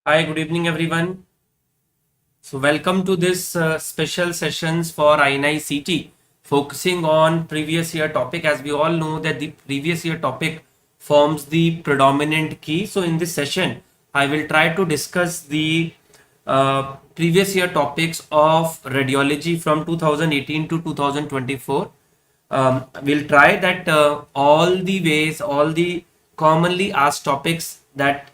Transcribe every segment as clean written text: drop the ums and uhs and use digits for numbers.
Hi, good evening, everyone. So, welcome to this special sessions for INICET, focusing on previous year topic. As we all know that the previous year topic forms the predominant key. So, in this session, I will try to discuss the previous year topics of radiology from 2018 to 2024. We'll try that all the commonly asked topics that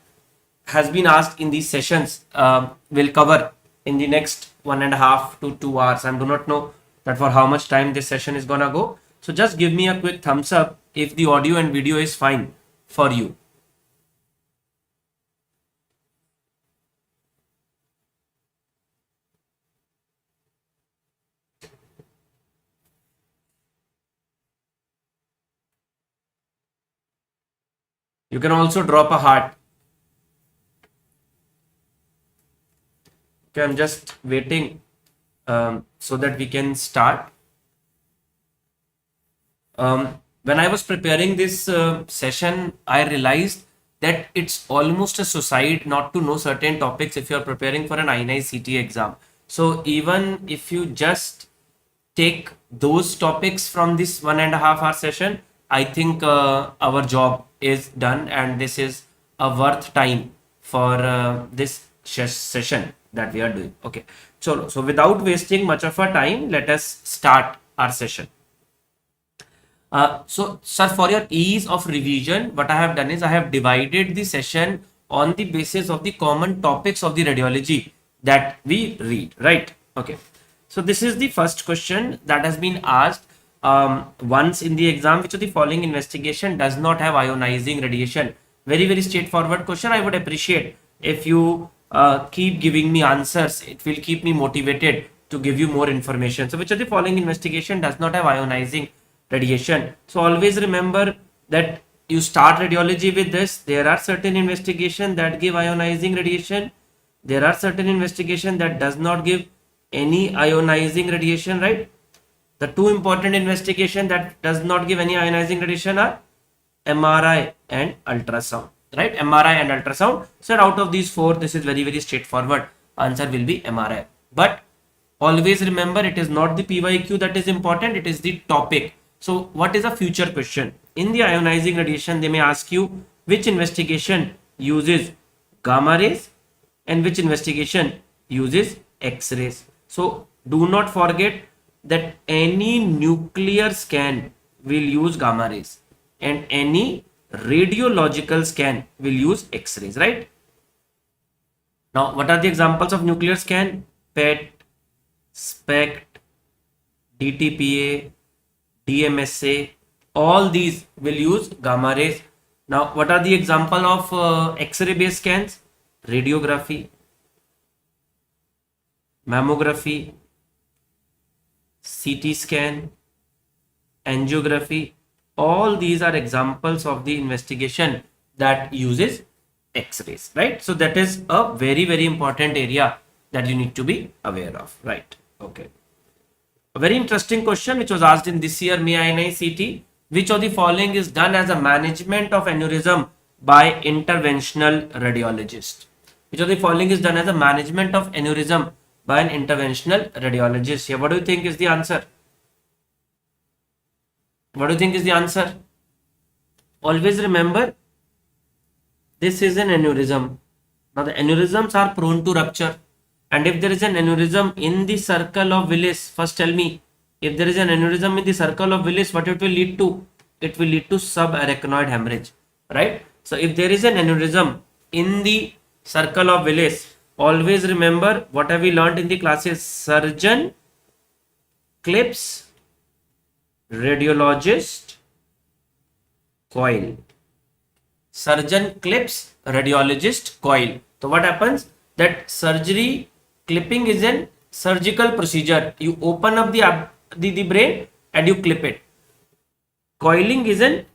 has been asked in these sessions will cover in the next 1.5 to 2 hours. I do not know that for how much time this session is gonna go. So just give me a quick thumbs up if the audio and video is fine for you. You can also drop a heart. Okay, I'm just waiting so that we can start. When I was preparing this session, I realized that it's almost a suicide not to know certain topics if you're preparing for an INICET exam. So even if you just take those topics from this 1.5 hour session, I think our job is done, and this is a worth time for this session that we are doing. Okay, so without wasting much of our time, let us start our session. So, sir, for your ease of revision, what I have done is I have divided the session on the basis of the common topics of the radiology that we read, right? Okay. So, this is the first question that has been asked once in the exam. Which of the following investigation does not have ionizing radiation? Very, very straightforward question. I would appreciate if you keep giving me answers. It will keep me motivated to give you more information. So, which of the following investigation does not have ionizing radiation? So always remember that you start radiology with this. There are certain investigation that give ionizing radiation. There are certain investigation that does not give any ionizing radiation, right? The two important investigation that does not give any ionizing radiation are MRI and ultrasound, right? MRI and ultrasound. So out of these four, this is very, very straightforward. Answer will be MRI. But always remember, it is not the PYQ that is important, it is the topic. So what is a future question? In the ionizing radiation, they may ask you which investigation uses gamma rays and which investigation uses X-rays. So do not forget that any nuclear scan will use gamma rays and any radiological scan will use X-rays, right? Now, what are the examples of nuclear scan? PET, SPECT, DTPA, DMSA, all these will use gamma rays. Now, what are the example of X-ray based scans? Radiography, mammography, CT scan, angiography. All these are examples of the investigation that uses X-rays, right? So that is a very, very important area that you need to be aware of, right? Okay. A very interesting question which was asked in this year INICET. Which of the following is done as a management of aneurysm by interventional radiologist? Which of the following is done as a management of aneurysm by an interventional radiologist? Here, what do you think is the answer? What do you think is the answer? Always remember, this is an aneurysm. Now, the aneurysms are prone to rupture. And if there is an aneurysm in the circle of Willis, first tell me, if there is an aneurysm in the circle of Willis, what it will lead to? It will lead to subarachnoid hemorrhage, right? So if there is an aneurysm in the circle of Willis, always remember what have we learned in the classes? Surgeon clips, radiologist coil. Surgeon clips, radiologist coil. So what happens? That surgery clipping is an surgical procedure. You open up the brain and you clip it. Coiling is an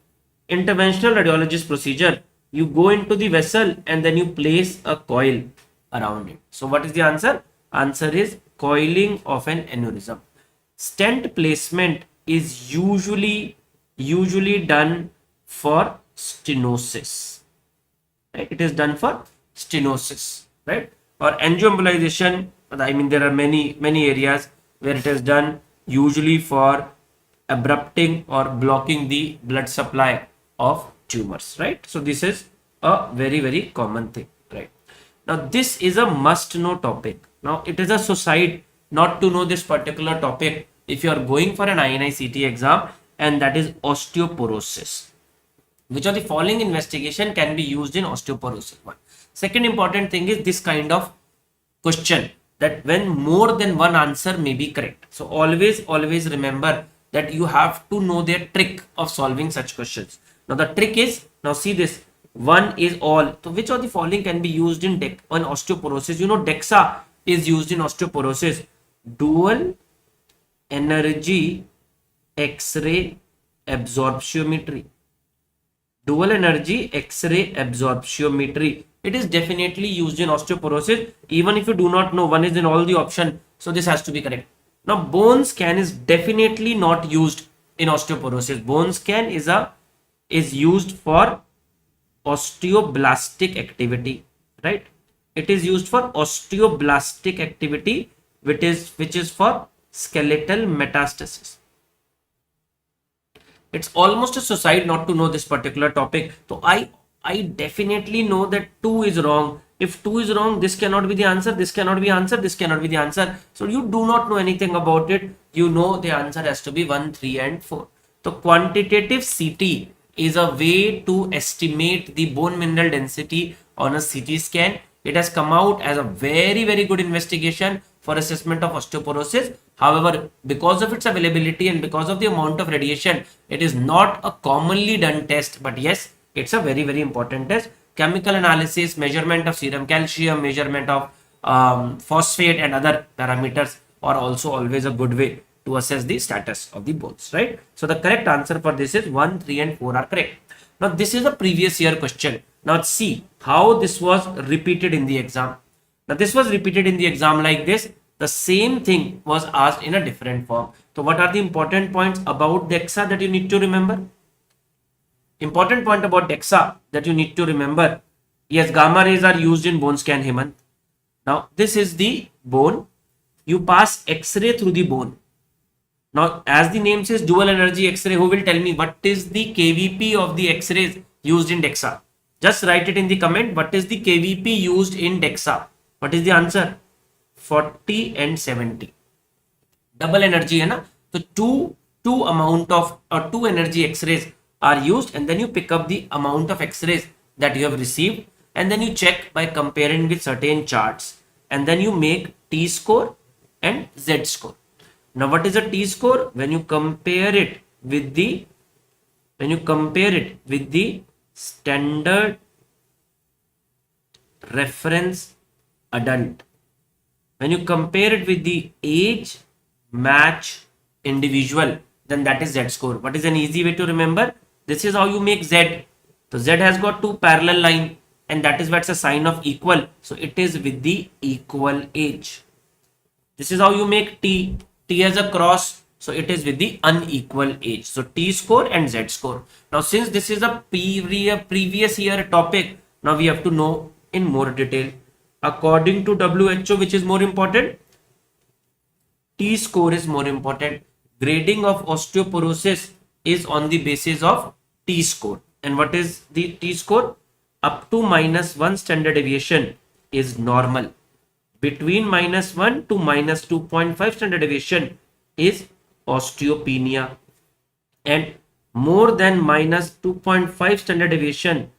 interventional radiologist procedure. You go into the vessel and then you place a coil around it. So what is the answer? Answer is coiling of an aneurysm. Stent placement is usually done for stenosis. Right? It is done for stenosis. right? Or angioembolization, I mean, there are many areas where it is done, usually for abrupting or blocking the blood supply of tumors, right? So this is a very common thing, right? Now this is a must know topic. Now it is a suicide not to know this particular topic if you are going for an INICET exam, and that is osteoporosis. Which of the following investigation can be used in osteoporosis? One. Second important thing is this kind of question, that when more than one answer may be correct. So always remember that you have to know the trick of solving such questions. Now the trick is, now see this, one is all. So which of the following can be used in osteoporosis? You know, DEXA is used in osteoporosis. Dual energy X-ray absorptiometry. Dual energy X-ray absorptiometry. It is definitely used in osteoporosis. Even if you do not know, one is in all the option, so this has to be correct. Now bone scan is definitely not used in osteoporosis. Bone scan is used for osteoblastic activity, right? It is used for osteoblastic activity, which is for skeletal metastasis. It's almost a suicide not to know this particular topic. So I definitely know that 2 is wrong. If 2 is wrong, this cannot be the answer, this cannot be answer, this cannot be the answer. So you do not know anything about it. You know the answer has to be 1, 3 and 4. So quantitative CT is a way to estimate the bone mineral density on a CT scan. It has come out as a very good investigation for assessment of osteoporosis. However, because of its availability and because of the amount of radiation, it is not a commonly done test, but yes, it's a very important test. Chemical analysis, measurement of serum calcium, measurement of phosphate and other parameters are also always a good way to assess the status of the bones, right? So the correct answer for this is 1, 3 and 4 are correct. Now this is a previous year question. Now let's see how this was repeated in the exam. Now this was repeated in the exam like this. The same thing was asked in a different form. So what are the important points about DEXA that you need to remember? Important point about DEXA that you need to remember. Yes, gamma rays are used in bone scan, Hemant. Now this is the bone. You pass X-ray through the bone. Now as the name says, dual energy X-ray, who will tell me what is the KVP of the X-rays used in DEXA? Just write it in the comment. What is the KVP used in DEXA? What is the answer? 40 and 70. Double energy, hai na? So two amount of or 2 energy X-rays are used, and then you pick up the amount of X-rays that you have received, and then you check by comparing with certain charts, and then you make T score and Z score. Now what is a T score? When you compare it with the standard reference adult, when you compare it with the age match individual, then that is Z score. What is an easy way to remember? This is how you make Z. So Z has got 2 parallel line, and that is what's a sign of equal. So it is with the equal age. This is how you make T. T has a cross, so it is with the unequal age. So T score and Z score. Now since this is a previous year topic, now we have to know in more detail. According to WHO, which is more important? T score is more important. Grading of osteoporosis is on the basis of T score. And what is the T score? Up to -1 standard deviation is normal. Between -1 to -2.5 standard deviation is osteopenia. And more than -2.5 standard deviation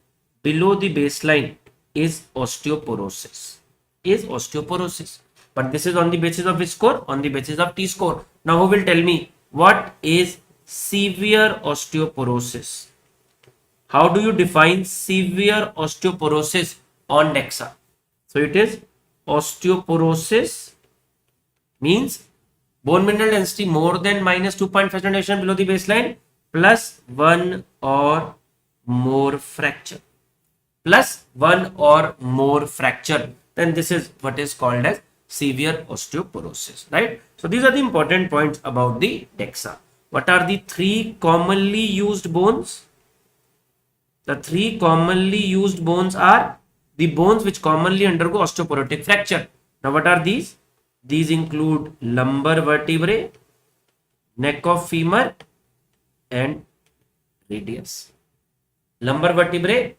below the baseline is osteoporosis. But this is on the basis of which score? On the basis of T score. Now who will tell me what is severe osteoporosis? How do you define severe osteoporosis on DEXA? So it is osteoporosis means bone mineral density more than -2.5 standard deviation below the baseline plus 1 or more fracture. Then this is what is called as severe osteoporosis, right? So these are the important points about the DEXA. What are the 3 commonly used bones? The 3 commonly used bones are the bones which commonly undergo osteoporotic fracture. Now what are these? These include lumbar vertebrae, neck of femur and radius. Lumbar vertebrae,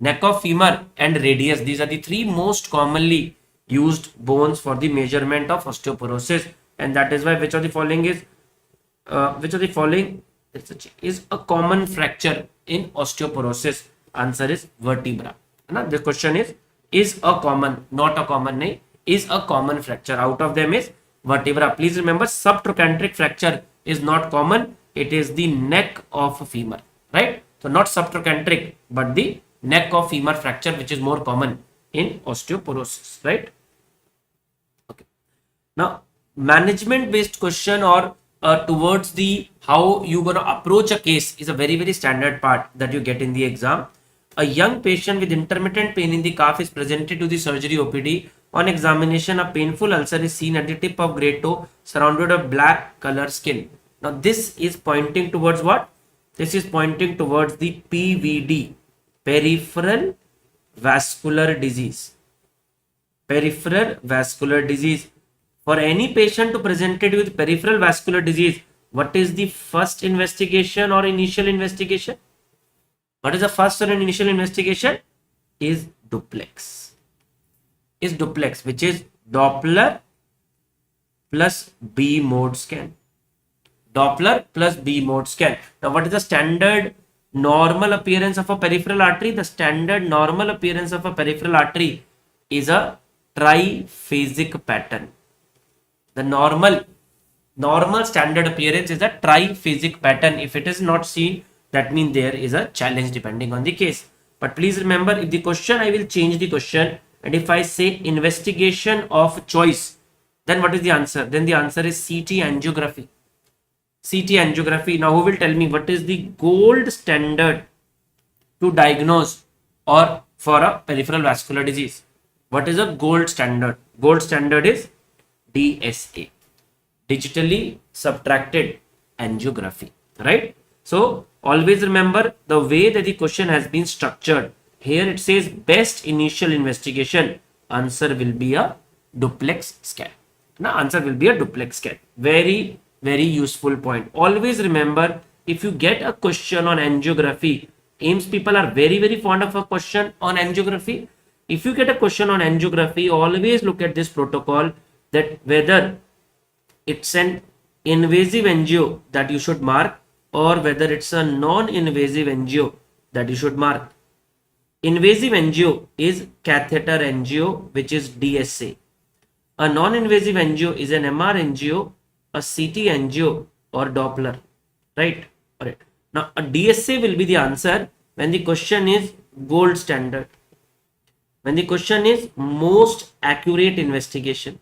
neck of femur and radius. These are the three most commonly used bones for the measurement of osteoporosis, and that is why which of the following is a common fracture in osteoporosis? Answer is vertebra. Now the question is a common, not a common, nahi, is a common fracture. Out of them is vertebra. Please remember, subtrochanteric fracture is not common. It is the neck of femur, right? So not subtrochanteric, but the neck of femur fracture, which is more common in osteoporosis, right? Okay. Now, management based question or towards the how you going to approach a case is a very, very standard part that you get in the exam. A young patient with intermittent pain in the calf is presented to the surgery OPD. On examination, a painful ulcer is seen at the tip of great toe surrounded by black color skin. Now, this is pointing towards what? This is pointing towards the PVD, peripheral vascular disease. Peripheral vascular disease. For any patient to presented with peripheral vascular disease, what is the first investigation or initial investigation? What is the first or initial investigation? Is duplex. Is duplex, which is Doppler plus B mode scan. Doppler plus B mode scan. Now, what is the standard normal appearance of a peripheral artery? The standard normal appearance of a peripheral artery is a triphasic pattern. The normal standard appearance is a triphasic pattern. If it is not seen, that means there is a challenge depending on the case. But please remember, if the question, I will change the question, and if I say investigation of choice, then what is the answer? Then the answer is CT angiography. CT angiography. Now, who will tell me what is the gold standard to diagnose or for a peripheral vascular disease? What is a gold standard? Gold standard is DSA, digitally subtracted angiography, right? So always remember the way that the question has been structured. Here it says best initial investigation. Answer will be a duplex scan. Now answer will be a duplex scan. Very, very useful point. Always remember, if you get a question on angiography, AIIMS people are very, very fond of a question on angiography. If you get a question on angiography, always look at this protocol, that whether it's an invasive angio that you should mark or whether it's a non-invasive angio that you should mark. Invasive angio is catheter angio, which is DSA. A non-invasive angio is an MR angio, a CT angio or Doppler, right? All right. Now a DSA will be the answer when the question is gold standard. When the question is most accurate investigation.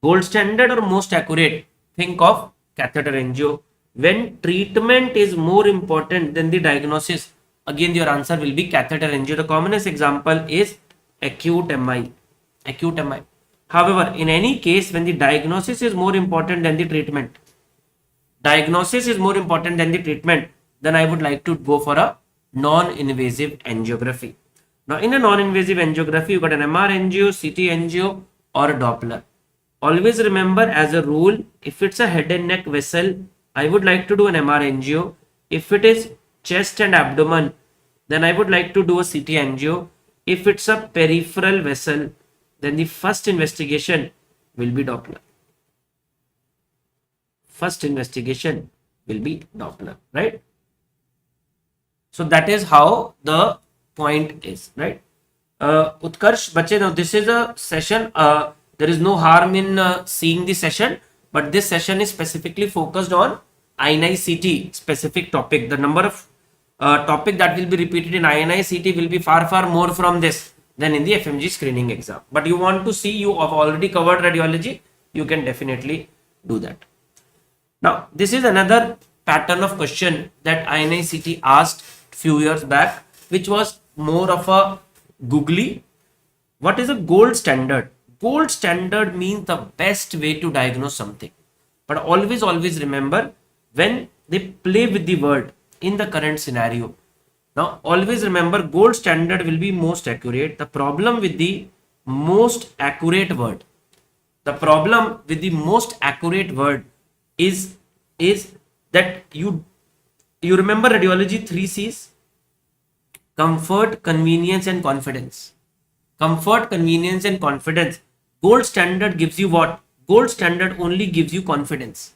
Gold standard or most accurate, think of catheter angio. When treatment is more important than the diagnosis, again your answer will be catheter angio. The commonest example is acute MI. Acute MI. However, in any case, when the diagnosis is more important than the treatment, then I would like to go for a non-invasive angiography. Now, in a non-invasive angiography, you got an MR angio, CT angio or a Doppler. Always remember, as a rule, if it's a head and neck vessel, I would like to do an MR angio. If it is chest and abdomen, then I would like to do a CT angio. If it's a peripheral vessel, then the first investigation will be Doppler. First investigation will be Doppler, right? So that is how the point is, right? Utkarsh, bache, now this is a session. There is no harm in seeing the session, but this session is specifically focused on INICET specific topic. The number of topic that will be repeated in INICET will be far, far more from this than in the FMG screening exam. But you want to see, you have already covered radiology, you can definitely do that. Now, this is another pattern of question that INICET asked few years back, which was more of a googly. What is a gold standard? Gold standard means the best way to diagnose something. But always remember, when they play with the word in the current scenario, Now, always remember gold standard will be most accurate. The problem with the most accurate word, the problem with the most accurate word is that you remember radiology 3 C's: comfort, convenience, and confidence. Comfort, convenience, and confidence. Gold standard gives you what? Gold standard only gives you confidence.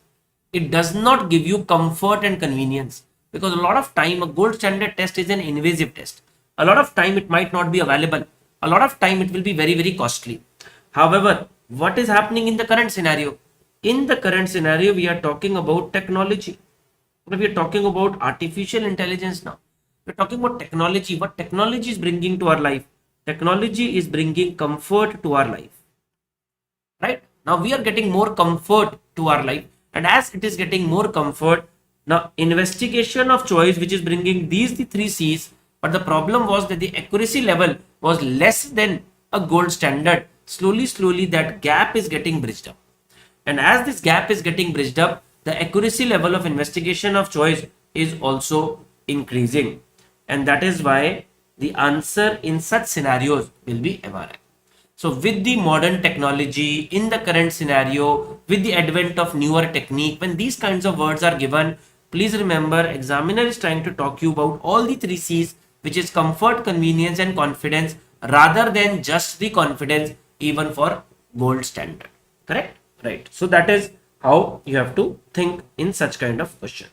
It does not give you comfort and convenience, because a lot of time a gold standard test is an invasive test. A lot of time it might not be available. A lot of time it will be very, very costly. However, what is happening in the current scenario? In the current scenario, we are talking about technology. We are talking about artificial intelligence now. We're talking about technology. What technology is bringing to our life? Technology is bringing comfort to our life. Right? Now we are getting more comfort to our life. And as it is getting more comfort, now investigation of choice, which is bringing the 3 C's, but the problem was that the accuracy level was less than a gold standard. Slowly, that gap is getting bridged up. And as this gap is getting bridged up, the accuracy level of investigation of choice is also increasing. And that is why the answer in such scenarios will be MRI. So with the modern technology, in the current scenario, with the advent of newer technique, when these kinds of words are given, please remember examiner is trying to talk you about all the 3 C's, which is comfort, convenience, and confidence, rather than just the confidence, even for gold standard. Correct? Right. So that is how you have to think in such kind of questions.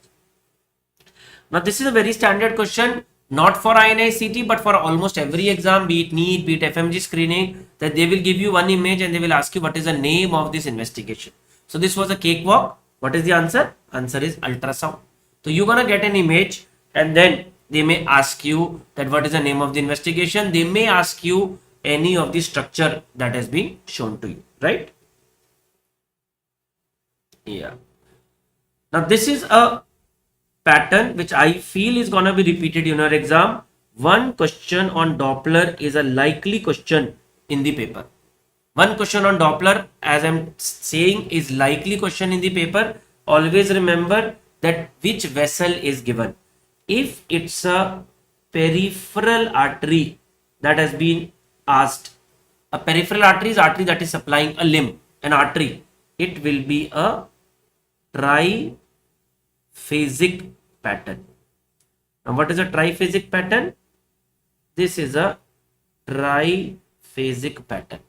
Now this is a very standard question, not for INICET, but for almost every exam, be it NEET, be it FMG screening, that they will give you one image and they will ask you what is the name of this investigation. So this was a cakewalk. What is the answer? Answer is ultrasound. So you're gonna get an image and then they may ask you that what is the name of the investigation. They may ask you any of the structure that has been shown to you, right? Yeah. Now this is a pattern which I feel is gonna be repeated in your exam. One question on Doppler is a likely question in the paper. One question on Doppler, as I'm saying, is likely question in the paper. Always remember that which vessel is given. If it's a peripheral artery that has been asked, a peripheral artery is artery that is supplying a limb, an artery. It will be a triphasic pattern. Now what is a triphasic pattern? This is a triphasic pattern.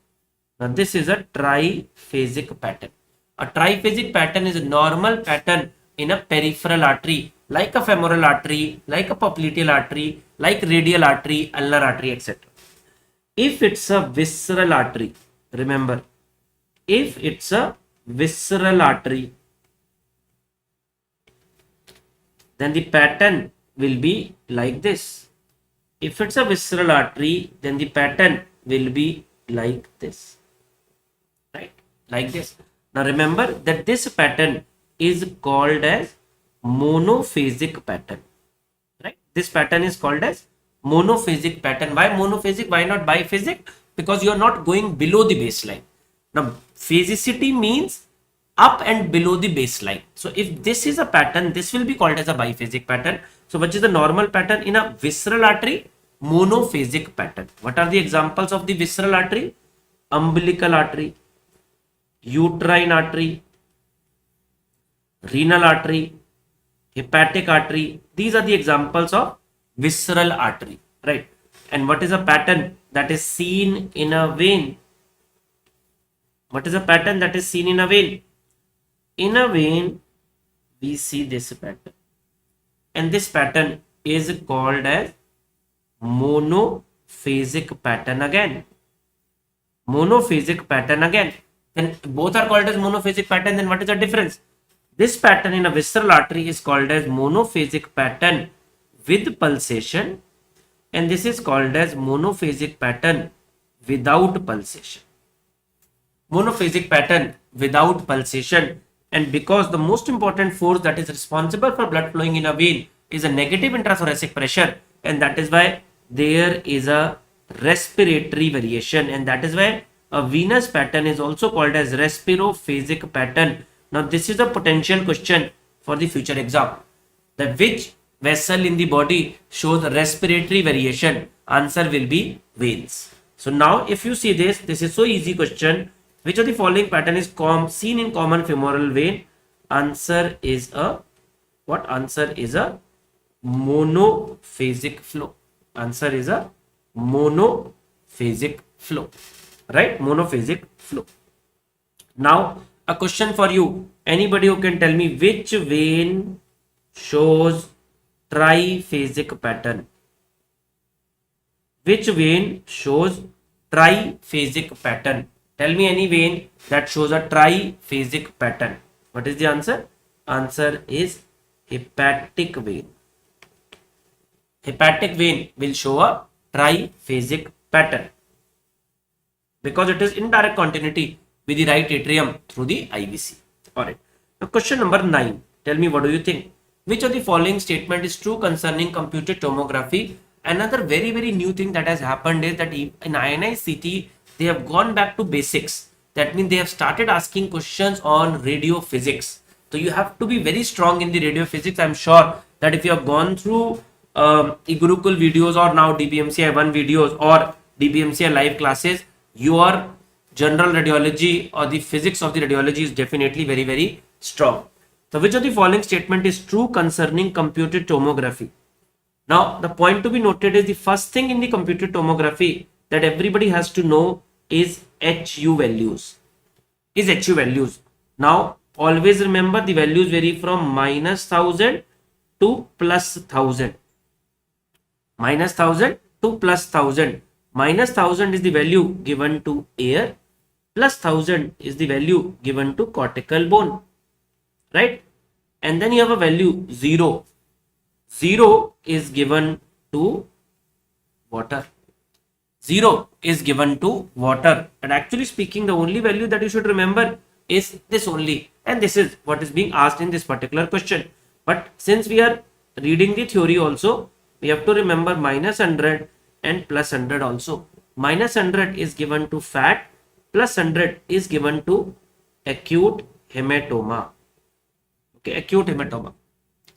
Now this is a triphasic pattern. A triphasic pattern is a normal pattern in a peripheral artery, like a femoral artery, like a popliteal artery, like radial artery, ulnar artery, etc. If it's a visceral artery, remember, if it's a visceral artery, then the pattern will be like this. If it's a visceral artery, then the pattern will be like this, right? Like this. Now remember that this pattern is called as monophasic pattern, right? This pattern is called as monophasic pattern. Why monophasic? Why not biphasic? Because you are not going below the baseline. Now phasicity means up and below the baseline. So if this is a pattern, this will be called as a biphasic pattern. So which is the normal pattern in a visceral artery? Monophasic pattern. What are the examples of the visceral artery? Umbilical artery, uterine artery, renal artery, hepatic artery. These are the examples of visceral artery, right? And what is a pattern that is seen in a vein? What is a pattern that is seen in a vein? In a vein, we see this pattern, and this pattern is called as monophasic pattern again. Monophasic pattern again. Then both are called as monophasic pattern. Then what is the difference? This pattern in a visceral artery is called as monophasic pattern with pulsation, and this is called as monophasic pattern without pulsation. Monophasic pattern without pulsation. And because the most important force that is responsible for blood flowing in a vein is a negative intrathoracic pressure, and that is why there is a respiratory variation, and that is why a venous pattern is also called as respirophasic pattern. Now this is a potential question for the future exam, that which vessel in the body shows respiratory variation? Answer will be veins. So now if you see this is so easy question. Which of the following pattern is seen in common femoral vein? Answer is a what? Answer is a monophasic flow. Answer is a monophasic flow. Right? Monophasic flow. Now a question for you. Anybody who can tell me which vein shows triphasic pattern? Which vein shows triphasic pattern? Tell me any vein that shows a triphasic pattern. What is the answer? Answer is hepatic vein. Hepatic vein will show a triphasic pattern because it is in direct continuity with the right atrium through the IVC. Alright. Now question number 9. Tell me, what do you think? Which of the following statement is true concerning computed tomography? Another very new thing that has happened is that in INICET they have gone back to basics. That means they have started asking questions on radio physics. So you have to be very strong in the radio physics. I'm sure that if you have gone through Gurukul videos or now DBMCI 1 videos or DBMCI live classes, your general radiology or the physics of the radiology is definitely very strong. So which of the following statement is true concerning computed tomography? Now the point to be noted is the first thing in the computed tomography that everybody has to know is HU values. Now always remember the values vary from -1000 to +1000. -1000 to +1000. -1000 is the value given to air, +1000 is the value given to cortical bone, right? And then you have a value 0. 0 is given to water. 0 is given to water. And actually speaking, the only value that you should remember is this only. And this is what is being asked in this particular question. But since we are reading the theory also, we have to remember -100 and +100 also. -100 is given to fat, +100 is given to acute hematoma. Okay, acute hematoma.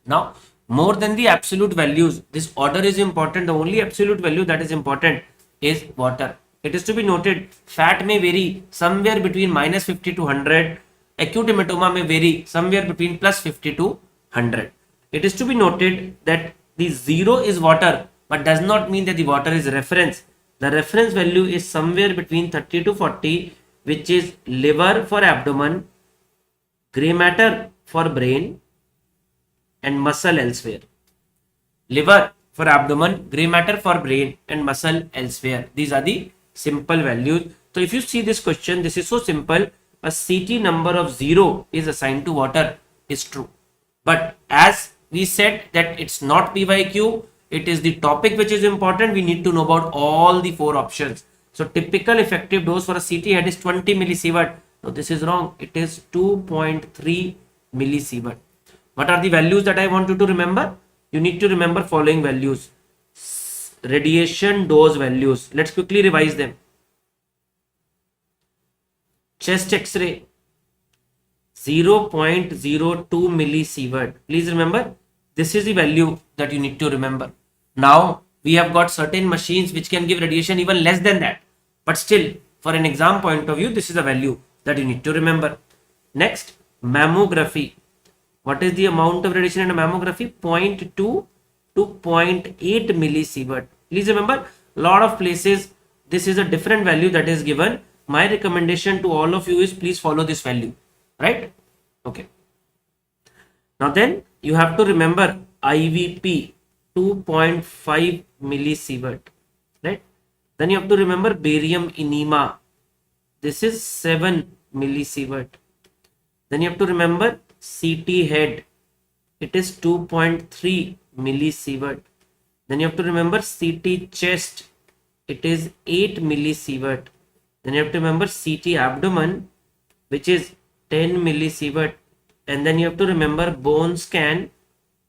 Now, more than the absolute values, this order is important. The only absolute value that is important is water. It is to be noted, fat may vary somewhere between -50 to 100. Acute hematoma may vary somewhere between +50 to 100. It is to be noted that the 0 is water, but does not mean that the water is reference. The reference value is somewhere between 30 to 40, which is liver for abdomen, gray matter for brain, and muscle elsewhere. Liver for abdomen, gray matter for brain, and muscle elsewhere. These are the simple values. So if you see this question, this is so simple. A CT number of 0 is assigned to water is true. But as we said that it's not PYQ, it is the topic which is important. We need to know about all the 4 options. So typical effective dose for a CT head is 20 millisievert. No, this is wrong. It is 2.3 millisievert. What are the values that I want you to remember? You need to remember following values. Radiation dose values. Let's quickly revise them. Chest X-ray 0.02 millisievert. Please remember, this is the value that you need to remember. Now we have got certain machines which can give radiation even less than that, but still for an exam point of view, this is a value that you need to remember. Next, mammography. What is the amount of radiation in a mammography? 0.2 to 0.8 millisievert. Please remember, a lot of places this is a different value that is given. My recommendation to all of you is please follow this value, right? Okay. Now then you have to remember IVP 2.5 millisievert, right? Then you have to remember barium enema. This is 7 millisievert. Then you have to remember CT head. It is 2.3 millisievert. Then you have to remember CT chest. It is 8 millisievert. Then you have to remember CT abdomen, which is 10 millisievert. And then you have to remember bone scan,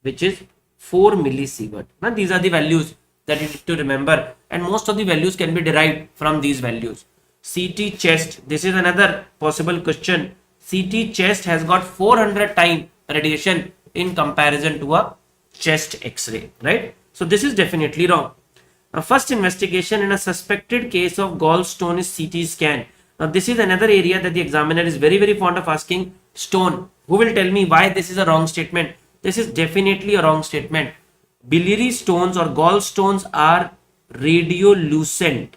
which is 4 millisievert. Now these are the values that you need to remember, and most of the values can be derived from these values. CT chest, this is another possible question. CT chest has got 400 times radiation in comparison to a chest X-ray, right? So this is definitely wrong. Now, first investigation in a suspected case of gallstone is CT scan. Now, this is another area that the examiner is very, very fond of asking. Stone. Who will tell me why this is a wrong statement? This is definitely a wrong statement. Biliary stones or gallstones are radiolucent.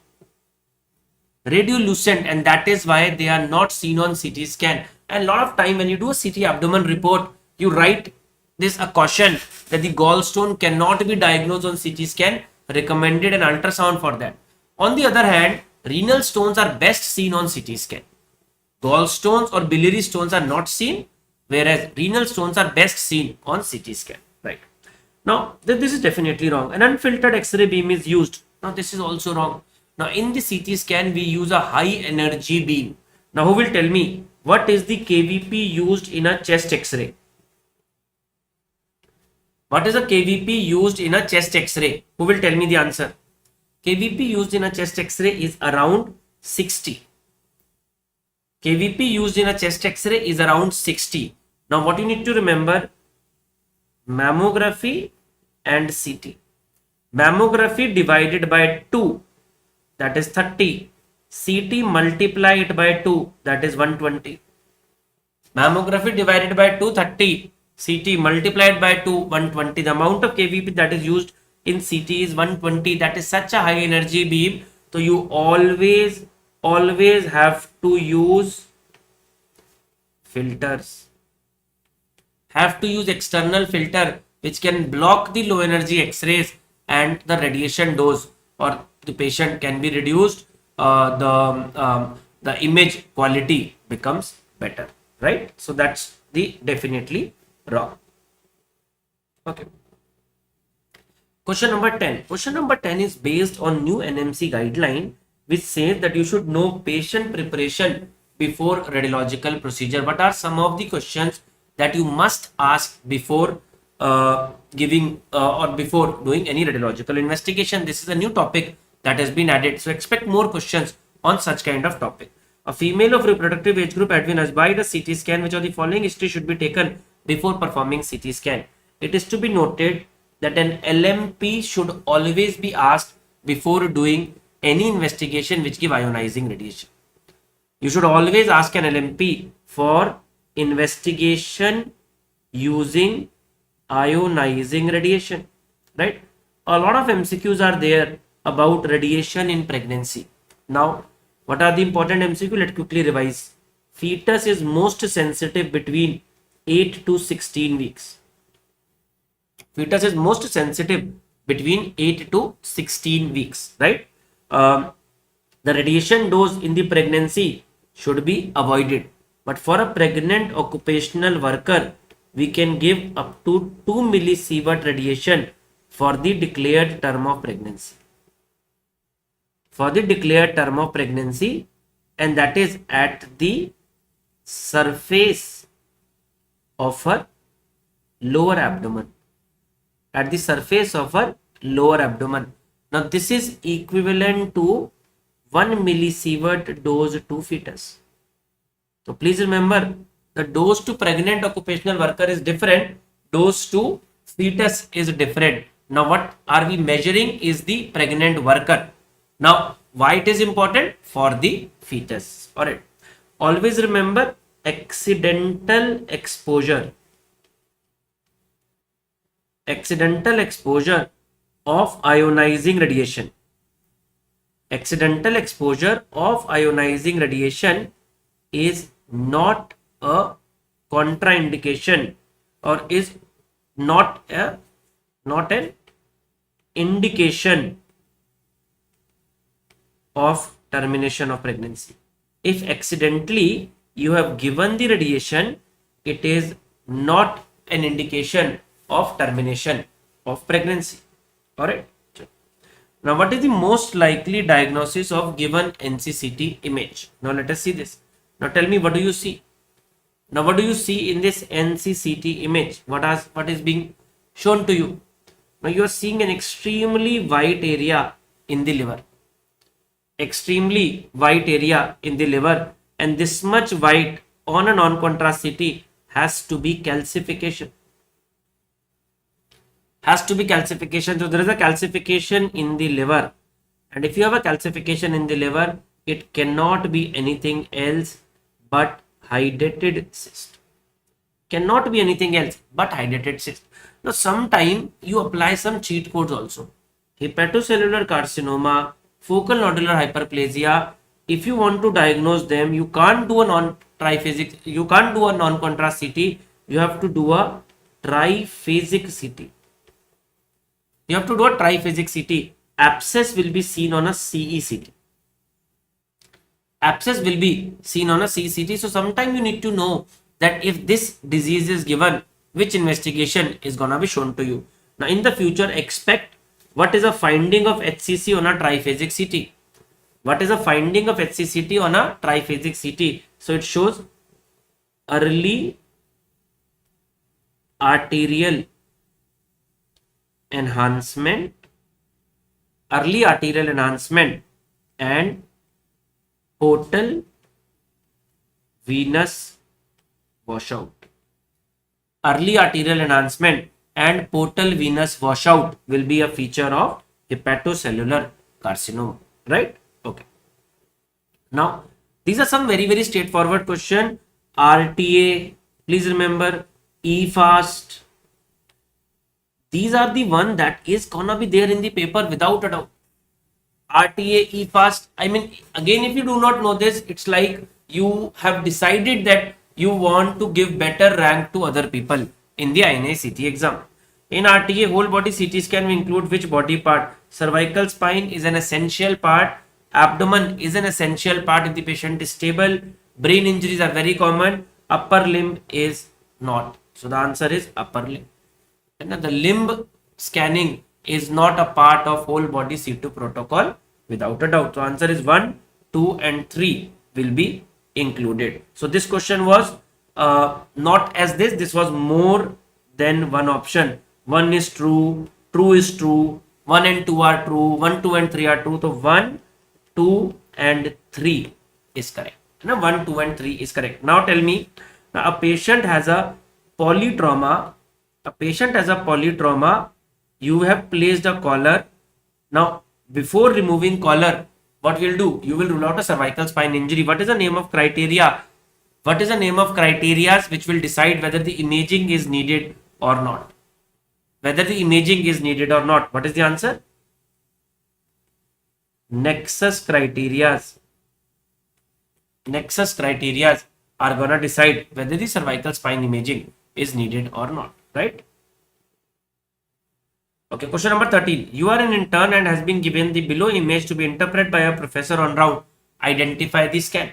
Radiolucent, and that is why they are not seen on CT scan. And a lot of time when you do a CT abdomen report, you write this a caution that the gallstone cannot be diagnosed on CT scan, recommended an ultrasound for that. On the other hand, renal stones are best seen on CT scan. Gallstones or biliary stones are not seen, whereas renal stones are best seen on CT scan, right? Now, this is definitely wrong. An unfiltered X-ray beam is used. Now, this is also wrong. Now, in the CT scan, we use a high energy beam. Now, who will tell me what is the kVp used in a chest X-ray? What is a kVp used in a chest X-ray? Who will tell me the answer? kVp used in a chest X-ray is around 60. kVp used in a chest X-ray is around 60. Now, what you need to remember, mammography and CT. Mammography divided by 2, that is 30. CT multiply it by 2, that is 120. Mammography divided by 2, 30. CT multiplied by 2, 120. The amount of kVp that is used in CT is 120. That is such a high energy beam. So you always have to use filters. Have to use external filter which can block the low energy X-rays, and the radiation dose or the patient can be reduced. The image quality becomes better, right? So that's the definitely wrong. Okay. Question number 10. Question number 10 is based on new NMC guideline which says that you should know patient preparation before radiological procedure. What are some of the questions that you must ask before giving or before doing any radiological investigation? This is a new topic that has been added. So expect more questions on such kind of topic. A female of reproductive age group had been asked a CT scan. Which of the following history should be taken before performing CT scan? It is to be noted that an LMP should always be asked before doing any investigation which give ionizing radiation. You should always ask an LMP for investigation using ionizing radiation, right? A lot of MCQs are there about radiation in pregnancy. Now, what are the important MCQ? Let's quickly revise. Fetus is most sensitive between 8 to 16 weeks. Fetus is most sensitive between 8 to 16 weeks, right? The radiation dose in the pregnancy should be avoided. But for a pregnant occupational worker, we can give up to 2 millisievert radiation for the declared term of pregnancy. For the declared term of pregnancy, and that is at the surface of her lower abdomen. At the surface of her lower abdomen. Now, this is equivalent to 1 millisievert dose to fetus. So, please remember, the dose to pregnant occupational worker is different. Dose to fetus is different. Now, what are we measuring is the pregnant worker. Now, why it is important? For the fetus. Alright. Always remember accidental exposure. Accidental exposure of ionizing radiation. Accidental exposure of ionizing radiation is not a contraindication or is not an indication of termination of pregnancy. If accidentally you have given the radiation, it is not an indication of termination of pregnancy. Alright. Now, what is the most likely diagnosis of given NCCT image? Now, let us see this. Now, tell me, what do you see? Now, what do you see in this NCCT image? What is being shown to you? Now, you are seeing an extremely white area in the liver. Extremely white area in the liver, and this much white on a non-contrast CT has to be calcification. has to be calcification. So there is a calcification in the liver, and if you have a calcification in the liver, it cannot be anything else but hydrated cyst. Cannot be anything else but hydrated cyst. Now sometime you apply some cheat codes also. Hepatocellular carcinoma, focal nodular hyperplasia. If you want to diagnose them, you can't do a non-triphasic, you can't do a non-contrast CT, you have to do a triphasic CT. You have to do a triphasic CT. Abscess will be seen on a CECT. Abscess will be seen on a CECT. So sometime you need to know that if this disease is given, which investigation is gonna be shown to you. Now in the future, expect what is a finding of HCC on a triphasic CT. What is a finding of HCCT on a triphasic CT? So it shows early arterial enhancement, and portal venous washout. Early arterial enhancement and portal venous washout will be a feature of hepatocellular carcinoma, right? Okay. Now, these are some very straightforward question. RTA, please remember, EFAST. These are the one that is gonna be there in the paper without a doubt. RTA, EFAST. I mean, again, if you do not know this, it's like you have decided that you want to give better rank to other people in the INICET exam. In RTA, whole body CT scan will include which body part? Cervical spine is an essential part. Abdomen is an essential part if the patient is stable. Brain injuries are very common. Upper limb is not. So the answer is upper limb. And the limb scanning is not a part of whole body C2 protocol without a doubt. So answer is 1, 2 and 3 will be included. So this question was not as this. This was more than one option. 1 is true, true is true, 1 and 2 are true, 1, 2 and 3 are true. So 1, 2 and 3 is correct. Now 1, 2 and 3 is correct. Now tell me, now a patient has a polytrauma. You have placed a collar. Now before removing collar, what will do? You will rule out a cervical spine injury. What is the name of criteria? What is the name of criteria which will decide whether the imaging is needed or not? Whether the imaging is needed or not. What is the answer? Nexus criteria. Nexus criteria are gonna decide whether the cervical spine imaging is needed or not, right? Okay, question number 13. You are an intern and has been given the below image to be interpreted by a professor on round. Identify the scan.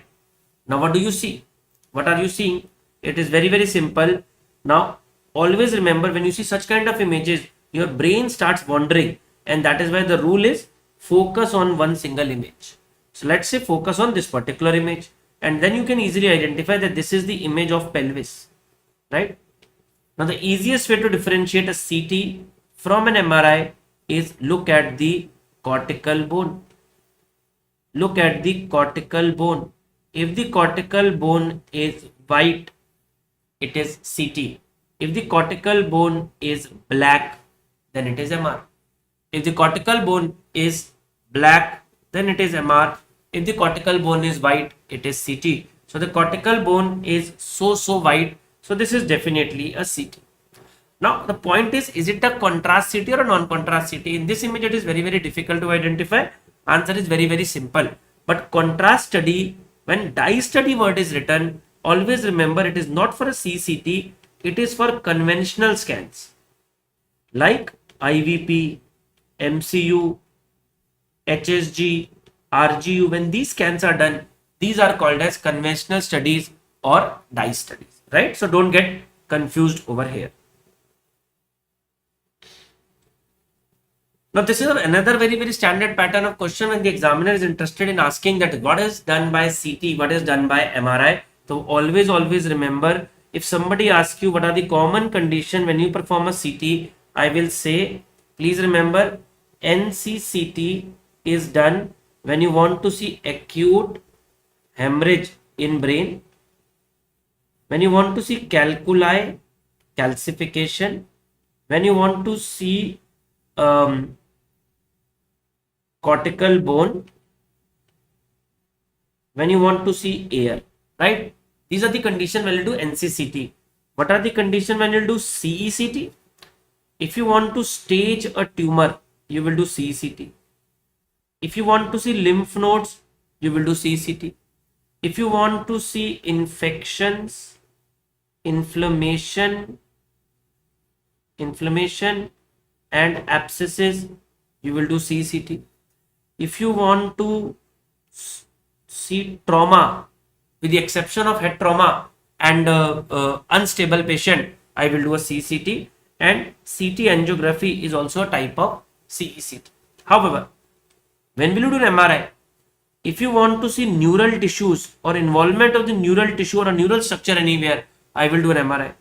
Now what do you see? What are you seeing? It is very simple. Now always remember, when you see such kind of images, your brain starts wandering, and that is why the rule is focus on one single image. So let's say focus on this particular image, and then you can easily identify that this is the image of pelvis, right? Now the easiest way to differentiate a CT from an MRI is look at the cortical bone. Look at the cortical bone. If the cortical bone is white, it is CT. If the cortical bone is black, then it is MR. If the cortical bone is black, then it is MR. If the cortical bone is white, it is CT. So the cortical bone is so white. So this is definitely a CT. Now the point is it a contrast CT or a non-contrast CT? In this image, it is very difficult to identify. Answer is very simple. But contrast study, when dye study word is written, always remember it is not for a CCT. It is for conventional scans like IVP, MCU, HSG, RGU. When these scans are done, these are called as conventional studies or dye studies, right? So don't get confused over here. Now this is another very standard pattern of question when the examiner is interested in asking that what is done by CT, what is done by MRI. So always remember, if somebody asks you what are the common condition when you perform a CT, I will say, please remember, NCCT is done when you want to see acute hemorrhage in brain, when you want to see calcification, when you want to see cortical bone, when you want to see air, right? These are the conditions when you do NCCT. What are the conditions when you do CECT? If you want to stage a tumor, you will do CECT. If you want to see lymph nodes, you will do CECT. If you want to see infections, inflammation and abscesses, you will do CECT. If you want to see trauma, with the exception of head trauma and unstable patient, I will do a CCT, and CT angiography is also a type of CECT. However, when will you do an MRI? If you want to see neural tissues or involvement of the neural tissue or a neural structure anywhere, I will do an MRI.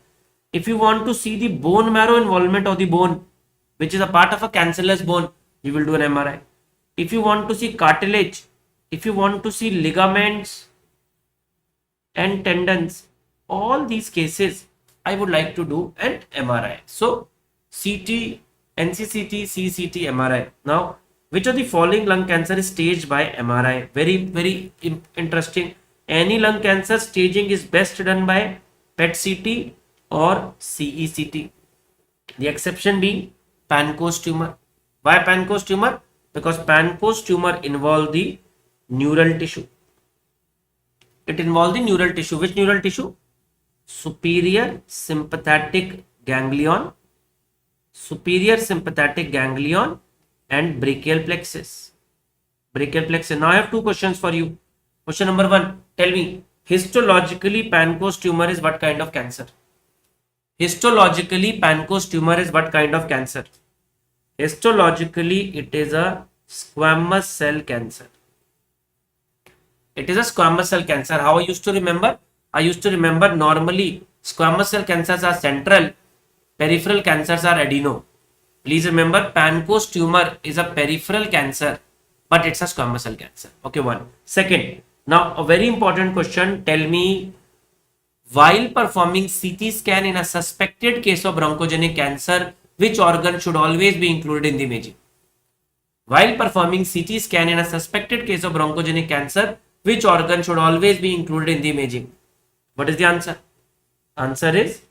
If you want to see the bone marrow involvement of the bone, which is a part of a cancellous bone, you will do an MRI. If you want to see cartilage, if you want to see ligaments and tendons, all these cases I would like to do an MRI. So CT, NCCT, CCT, MRI. Now, which of the following lung cancer is staged by MRI? Very interesting. Any lung cancer staging is best done by PET CT or CECT. The exception being Pancoast tumor. Why Pancoast tumor? Because Pancoast tumor involve the neural tissue. It involves the neural tissue. Which neural tissue? Superior sympathetic ganglion, and brachial plexus. Now I have two questions for you. Question number one, tell me, histologically Pancoast tumor is what kind of cancer? Histologically Pancoast tumor is what kind of cancer? Histologically it is a squamous cell cancer. It is a squamous cell cancer. How I used to remember? I used to remember normally squamous cell cancers are central, peripheral cancers are adeno. Please remember, Pancoast tumor is a peripheral cancer, but it's a squamous cell cancer. Okay, one. Second, now a very important question. Tell me, while performing CT scan in a suspected case of bronchogenic cancer, which organ should always be included in the imaging? While performing CT scan in a suspected case of bronchogenic cancer, which organ should always be included in the imaging? What is the answer? Answer is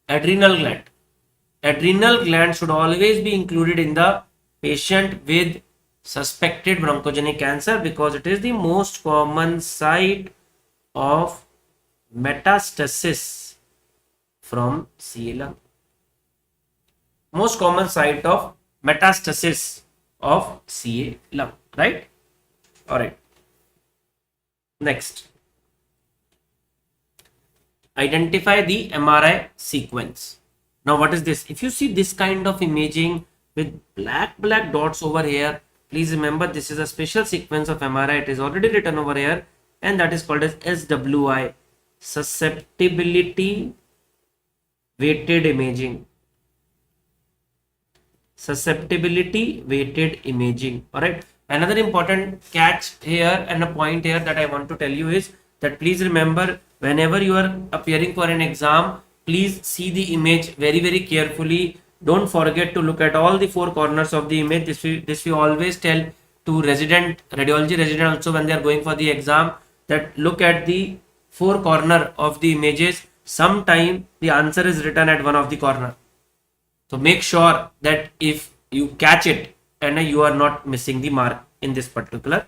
adrenal gland. Adrenal gland should always be included in the patient with suspected bronchogenic cancer because it is the most common site of metastasis from CA lung. Most common site of metastasis of CA lung, right? All right. Next, identify the MRI sequence. Now, what is this? If you see this kind of imaging with black dots over here, please remember this is a special sequence of MRI. It is already written over here, and that is called as SWI, susceptibility weighted imaging. Susceptibility weighted imaging. All right. Another important catch here and a point here that I want to tell you is that please remember, whenever you are appearing for an exam, please see the image very carefully. Don't forget to look at all the four corners of the image. This we always tell to radiology resident also when they are going for the exam, that look at the four corner of the images. Sometime the answer is written at one of the corner. So make sure that if you catch it, and you are not missing the mark in this particular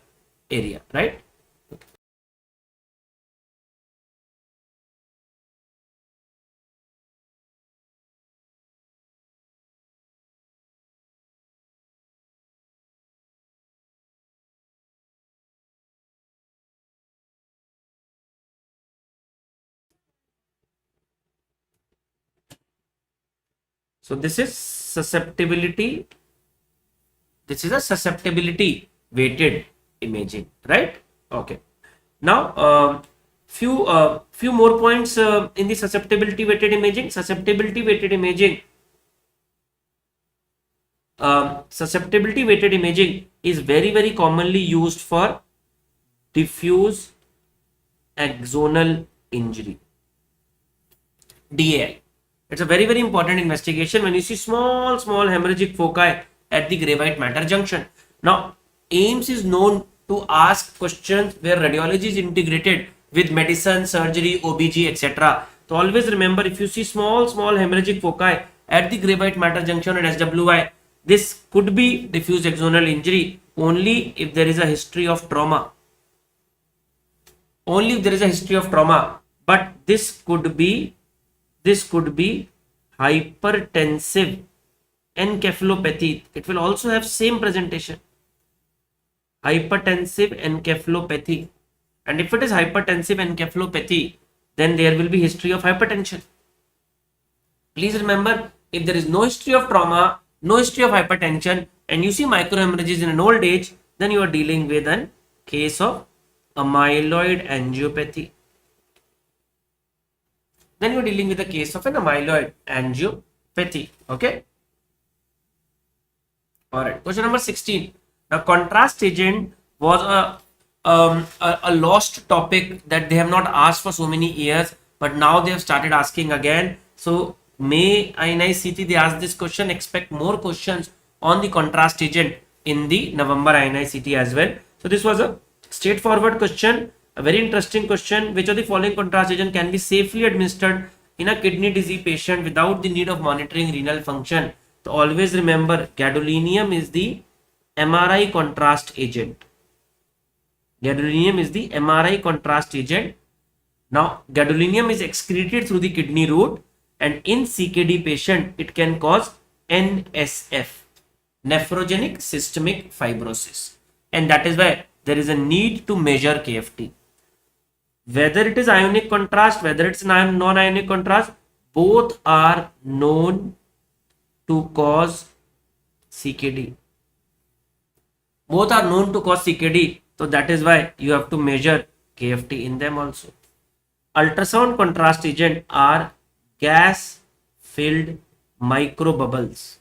area, right? Okay. So this is susceptibility. This is a susceptibility weighted imaging, right? Okay. Now, few more points in the susceptibility weighted imaging. Susceptibility weighted imaging is very commonly used for diffuse axonal injury. DAI. It's a very, very important investigation when you see small, small hemorrhagic foci at the gravite matter junction. Now, AIIMS is known to ask questions where radiology is integrated with medicine, surgery, OBG, etc. So always remember, if you see small, small hemorrhagic foci at the gravite matter junction and SWI, this could be diffuse axonal injury only if there is a history of trauma. Only if there is a history of trauma. But this could be hypertensive encephalopathy. It will also have same presentation. Hypertensive encephalopathy. And if it is hypertensive encephalopathy, then there will be history of hypertension. Please remember, if there is no history of trauma, no history of hypertension, and you see microhemorrhages in an old age, then you are dealing with a case of amyloid angiopathy. Then you are dealing with a case of an amyloid angiopathy. Okay. All right. Question number 16. Now, contrast agent was a lost topic that they have not asked for so many years, but now they have started asking again. So, May INICET they asked this question. Expect more questions on the contrast agent in the November INICET as well. So, this was a straightforward question, a very interesting question. Which of the following contrast agent can be safely administered in a kidney disease patient without the need of monitoring renal function? So, always remember, gadolinium is the MRI contrast agent. Gadolinium is the MRI contrast agent. Now, gadolinium is excreted through the kidney route, and in CKD patient, it can cause NSF, nephrogenic systemic fibrosis, and that is why there is a need to measure KFT. Whether it is ionic contrast, whether it's non-ionic contrast, both are known to cause CKD. Both are known to cause CKD. So that is why you have to measure KFT in them also. Ultrasound contrast agent are gas-filled microbubbles.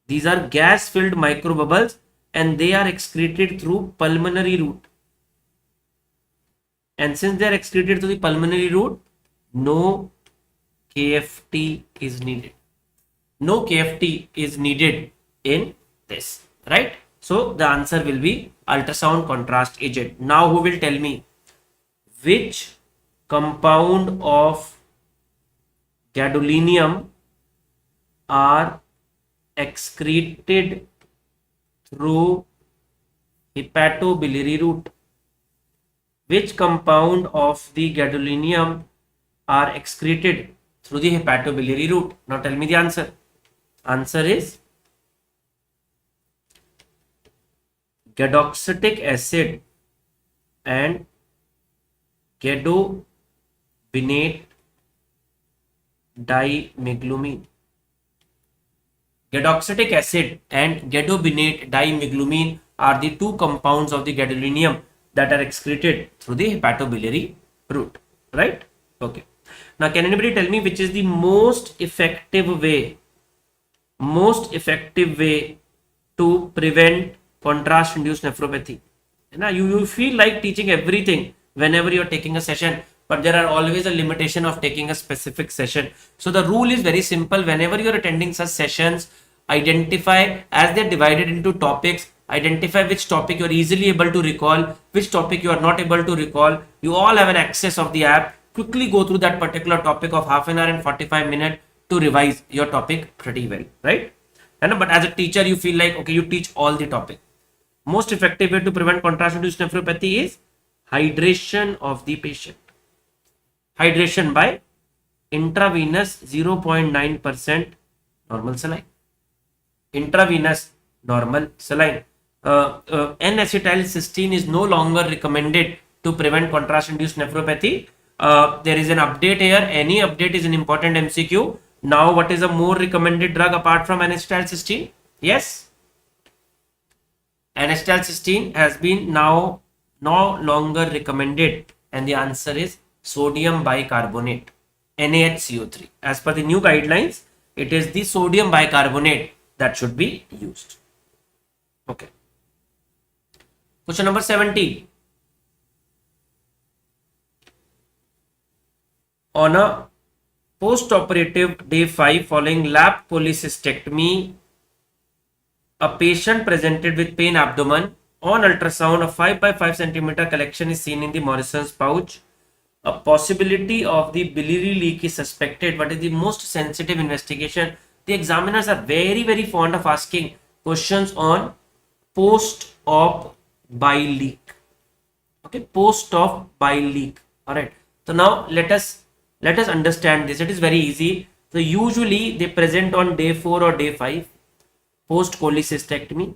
These are gas-filled microbubbles and they are excreted through pulmonary route. And since they are excreted through the pulmonary route, no KFT is needed. No KFT is needed in this, right? So the answer will be ultrasound contrast agent. Now who will tell me which compound of gadolinium are excreted through hepatobiliary route? Which compound of the gadolinium are excreted through the hepatobiliary route? Now tell me the answer. Answer is gadoxetic acid and gadobinate dimeglamine. Gadoxetic acid and gadobinate dimeglamine are the two compounds of the gadolinium that are excreted through the hepatobiliary route, right? Okay. Now, can anybody tell me which is the most effective way to prevent contrast-induced nephropathy? Now, you feel like teaching everything whenever you're taking a session, but there are always a limitation of taking a specific session. So the rule is very simple. Whenever you're attending such sessions, identify, as they're divided into topics, identify which topic you're easily able to recall, which topic you are not able to recall. You all have an access of the app. Quickly go through that particular topic of half an hour and 45 minutes to revise your topic pretty well, right? And but as a teacher, you feel like, okay, you teach all the topic. Most effective way to prevent contrast-induced nephropathy is hydration of the patient. Hydration by intravenous 0.9% normal saline. Intravenous normal saline. N-acetylcysteine is no longer recommended to prevent contrast-induced nephropathy. There is an update here. Any update is an important MCQ. Now, what is a more recommended drug apart from N-acetylcysteine? Yes. N-acetylcysteine has been now no longer recommended, and the answer is sodium bicarbonate, NaHCO3. As per the new guidelines, it is the sodium bicarbonate that should be used. Okay. Question number 17. On a Post-operative day 5 following lap cholecystectomy, a patient presented with pain abdomen. On ultrasound, a 5 by 5 centimeter collection is seen in the Morrison's pouch. A possibility of the biliary leak is suspected. What is the most sensitive investigation? The examiners are very, very fond of asking questions on post-op bile leak. Okay, post-op bile leak. All right. So now let us understand this. It is very easy. So usually they present on day 4 or day 5 post cholecystectomy.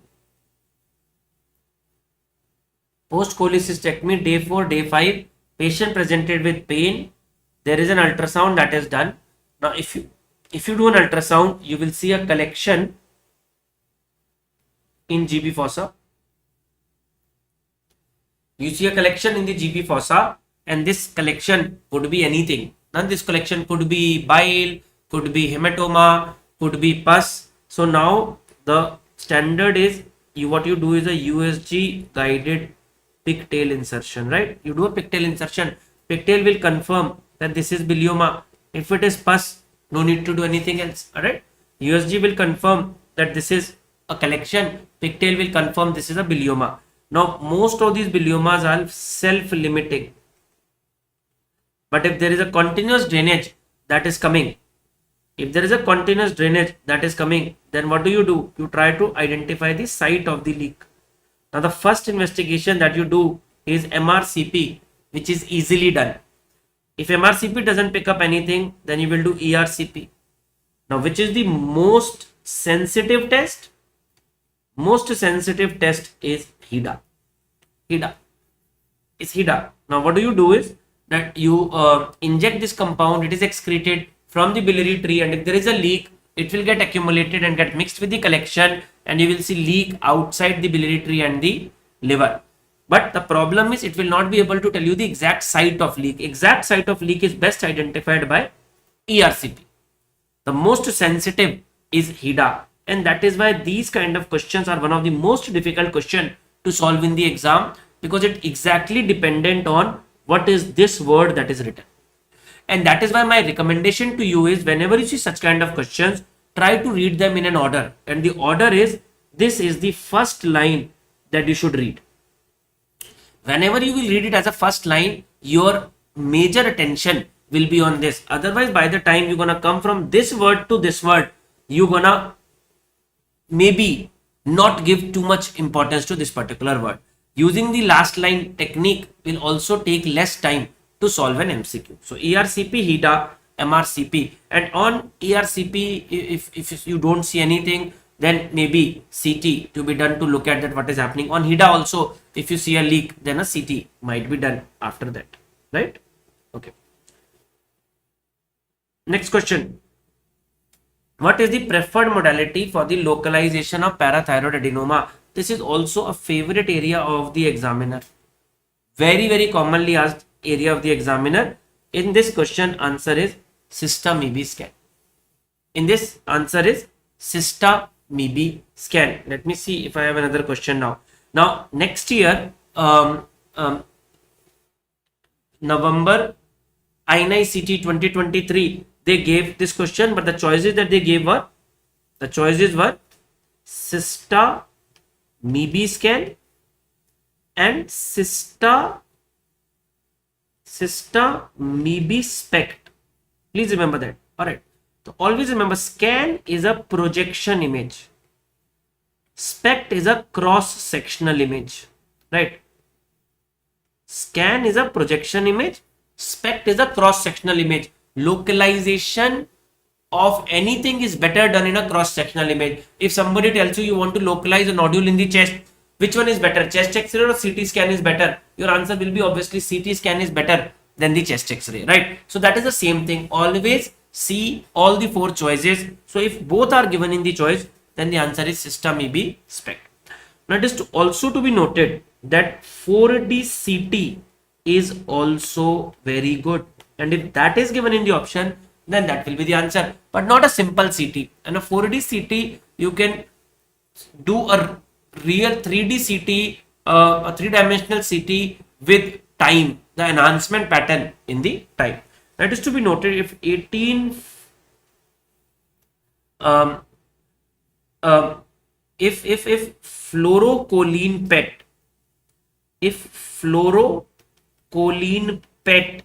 Post cholecystectomy, day 4, day 5, patient presented with pain. There is an ultrasound that is done. Now if you do an ultrasound, you will see a collection in GB fossa. You see a collection in the GB fossa, and this collection could be anything. Now this collection could be bile, could be hematoma, could be pus. So now the standard is what you do is a USG guided pigtail insertion, right? You do a pigtail insertion. Pigtail will confirm that this is bilioma. If it is pus, no need to do anything else. All right. USG will confirm that this is a collection. Pigtail will confirm this is a bilioma. Now most of these biliomas are self-limiting. But if there is a continuous drainage that is coming, then what do? You try to identify the site of the leak. Now the first investigation that you do is MRCP, which is easily done. If MRCP doesn't pick up anything, then you will do ERCP. Now which is the most sensitive test? Most sensitive test is HIDA. HIDA. Now what do you do is that you inject this compound. It is excreted from the biliary tree, and if there is a leak, it will get accumulated and get mixed with the collection, and you will see leak outside the biliary tree and the liver. But the problem is it will not be able to tell you the exact site of leak. Exact site of leak is best identified by ERCP. The most sensitive is HIDA, and that is why these kind of questions are one of the most difficult question to solve in the exam, because it exactly dependent on what is this word that is written. And that is why my recommendation to you is, whenever you see such kind of questions, try to read them in an order. And the order is, this is the first line that you should read. Whenever you will read it as a first line, your major attention will be on this. Otherwise, by the time you're gonna come from this word to this word, you're gonna maybe not give too much importance to this particular word. Using the last line technique will also take less time to solve an MCQ. So ERCP, HIDA, MRCP, and on ERCP, if you don't see anything, then maybe CT to be done to look at that what is happening. On HIDA also, if you see a leak, then a CT might be done after that, right? Okay. Next question. What is the preferred modality for the localization of parathyroid adenoma? This is also a favorite area of the examiner. Very, very commonly asked area of the examiner. In this question, answer is Cysta-MEB scan. In this, answer is Cysta-MEB scan. Let me see if I have another question now. Now, next year, November, INICET 2023, they gave this question, but the choices that they gave were, Cysta-MEB scan and Cysta-MEB SPECT. Please remember that. All right. So always remember, scan is a projection image. SPECT is a cross-sectional image. Right. Scan is a projection image. SPECT is a cross-sectional image. Localization of anything is better done in a cross-sectional image. If somebody tells you want to localize a nodule in the chest, which one is better, chest X-ray or CT scan is better? Your answer will be obviously CT scan is better than the chest X-ray, right? So that is the same thing. Always see all the four choices. So if both are given in the choice, then the answer is Cysta-MEB SPECT. Now it is also to be noted that 4D CT is also very good. And if that is given in the option, then that will be the answer. But not a simple CT. And a 4D CT, you can do a real 3D CT, a three-dimensional CT with time, the enhancement pattern in the time. That is to be noted, if 18 um, um, if fluorocholine PET, if fluorocholine PET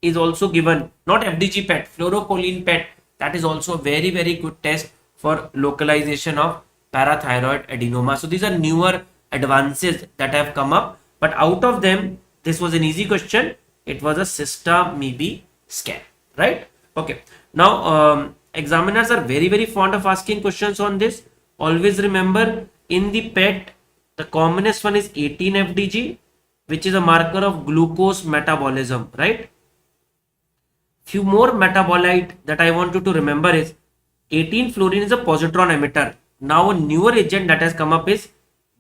is also given, not FDG PET, fluorocholine PET, that is also a very good test for localization of parathyroid adenoma. So these are newer advances that have come up, but out of them, this was an easy question. It was a Cysta-Mealy scan, right? Okay. Now, examiners are very fond of asking questions on this. Always remember, in the PET, the commonest one is 18 FDG, which is a marker of glucose metabolism, right? Few more metabolite that I want you to remember is 18 fluorine is a positron emitter. Now a newer agent that has come up is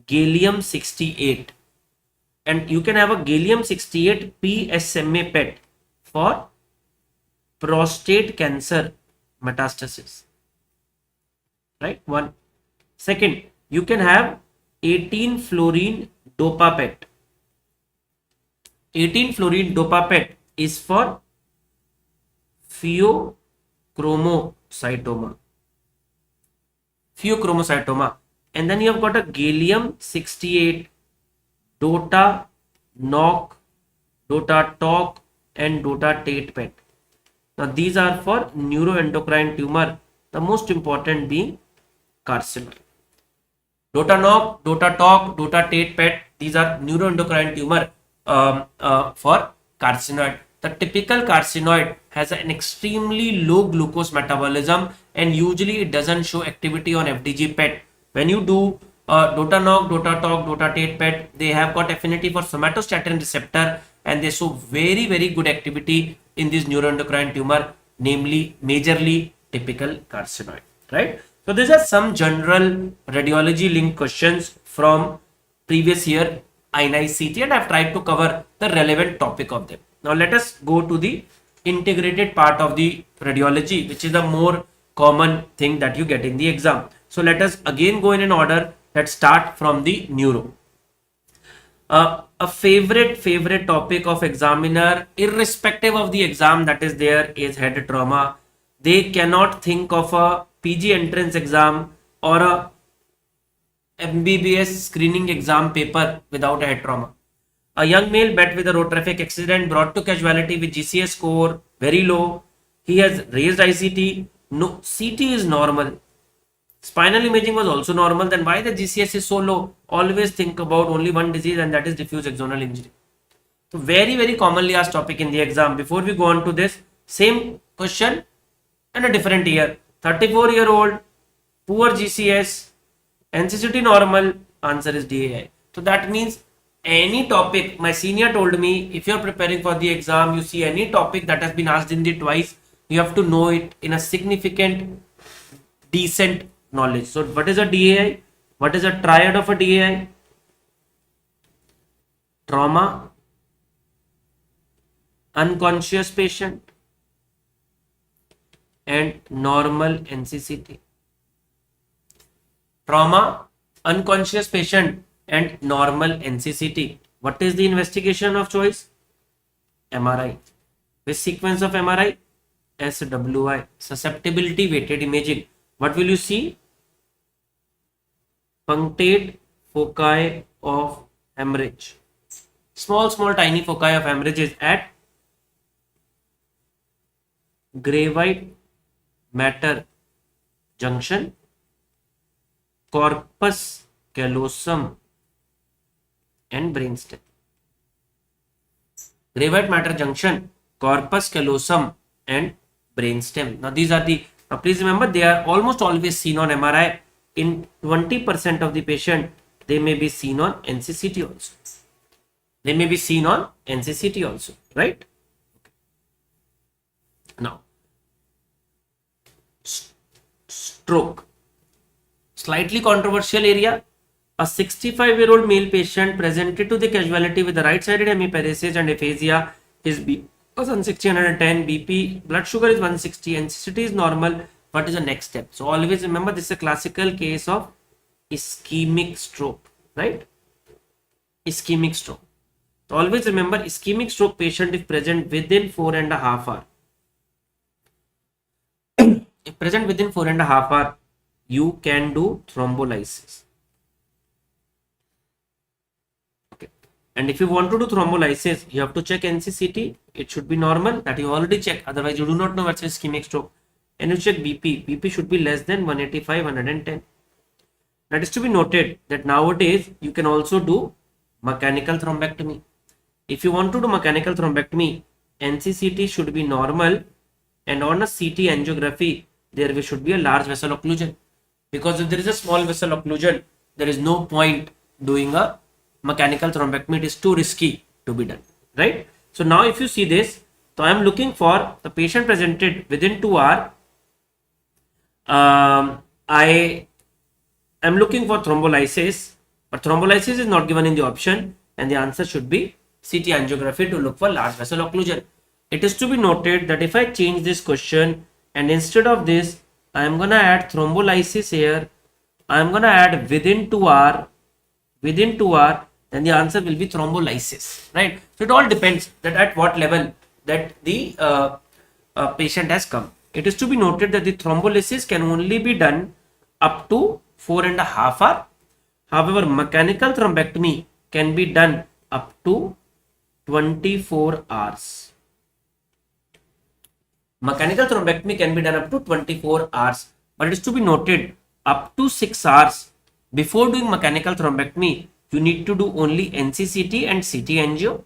gallium 68, and you can have a gallium 68 PSMA PET for prostate cancer metastasis, right? One. Second, you can have 18 fluorine dopa PET. 18 fluorine dopa PET is for pheochromocytoma. And then you have got a gallium 68 DOTA NOC, DOTA TOC, and DOTA TATE PET. Now these are for neuroendocrine tumor, the most important being carcinoma. DOTA NOC, DOTA TOC, DOTA TATE PET, these are neuroendocrine tumor for carcinoid. The typical carcinoid has an extremely low glucose metabolism, and usually it doesn't show activity on FDG PET. When you do DOTA NOC, DOTA TOC, DOTA TATE PET, they have got affinity for somatostatin receptor, and they show very good activity in this neuroendocrine tumor, namely majorly typical carcinoid, right? So these are some general radiology linked questions from previous year INICET, and I've tried to cover the relevant topic of them. Now let us go to the integrated part of the radiology, which is the more common thing that you get in the exam. So let us again go in an order. Let's start from the neuro. A favorite topic of examiner, irrespective of the exam that is there, is head trauma. They cannot think of a PG entrance exam or a MBBS screening exam paper without a head trauma. A young male met with a road traffic accident, brought to casualty with GCS score very low. He has raised ICT. No, CT is normal. Spinal imaging was also normal. Then why the GCS is so low? Always think about only one disease, and that is diffuse axonal injury. So very commonly asked topic in the exam. Before we go on to this, same question and a different year. 34-year-old, poor GCS, NCCT normal, answer is DAI. So that means any topic, my senior told me, if you're preparing for the exam, you see any topic that has been asked in the twice, you have to know it in a significant, decent knowledge. So what is a DAI? What is a triad of a DAI? Trauma, unconscious patient, and normal NCCT. Trauma, unconscious patient, and normal NCCT. What is the investigation of choice? MRI. Which sequence of MRI? SWI. Susceptibility weighted imaging. What will you see? Punctate foci of hemorrhage. Small tiny foci of hemorrhage is at gravite matter junction, corpus callosum, and brainstem. Gravite matter junction, corpus callosum, and brainstem. Now these are the, now please remember, they are almost always seen on MRI. In 20% of the patient, they may be seen on NCCT also. They may be seen on NCCT also, right? Now, stroke. Slightly controversial area. A 65-year-old male patient presented to the casualty with the right-sided hemiparesis and aphasia. His BP was 160/110, BP, blood sugar is 160, NCCT is normal. What is the next step? So always remember, this is a classical case of ischemic stroke, right? Ischemic stroke. So always remember, ischemic stroke patient is present within 4.5 hours. present within 4.5 hours, you can do thrombolysis. Okay. And if you want to do thrombolysis, you have to check NCCT. It should be normal. That you already check. Otherwise, you do not know what's ischemic stroke. And you check BP. BP should be less than 185, 110. That is to be noted that nowadays you can also do mechanical thrombectomy. If you want to do mechanical thrombectomy, NCCT should be normal, and on a CT angiography, there should be a large vessel occlusion. Because if there is a small vessel occlusion, there is no point doing a mechanical thrombectomy. It is too risky to be done, right? So now if you see this, so I am looking for the patient presented within 2 hours. I am looking for thrombolysis, but thrombolysis is not given in the option, and the answer should be CT angiography to look for large vessel occlusion. It is to be noted that if I change this question and instead of this, I am going to add thrombolysis here, I am going to add within 2 hours, then the answer will be thrombolysis, right? So it all depends that at what level that the patient has come. It is to be noted that the thrombolysis can only be done up to 4.5 hours. However, mechanical thrombectomy can be done up to 24 hours. Mechanical thrombectomy can be done up to 24 hours. But it is to be noted, up to 6 hours before doing mechanical thrombectomy, you need to do only NCCT and CT angio.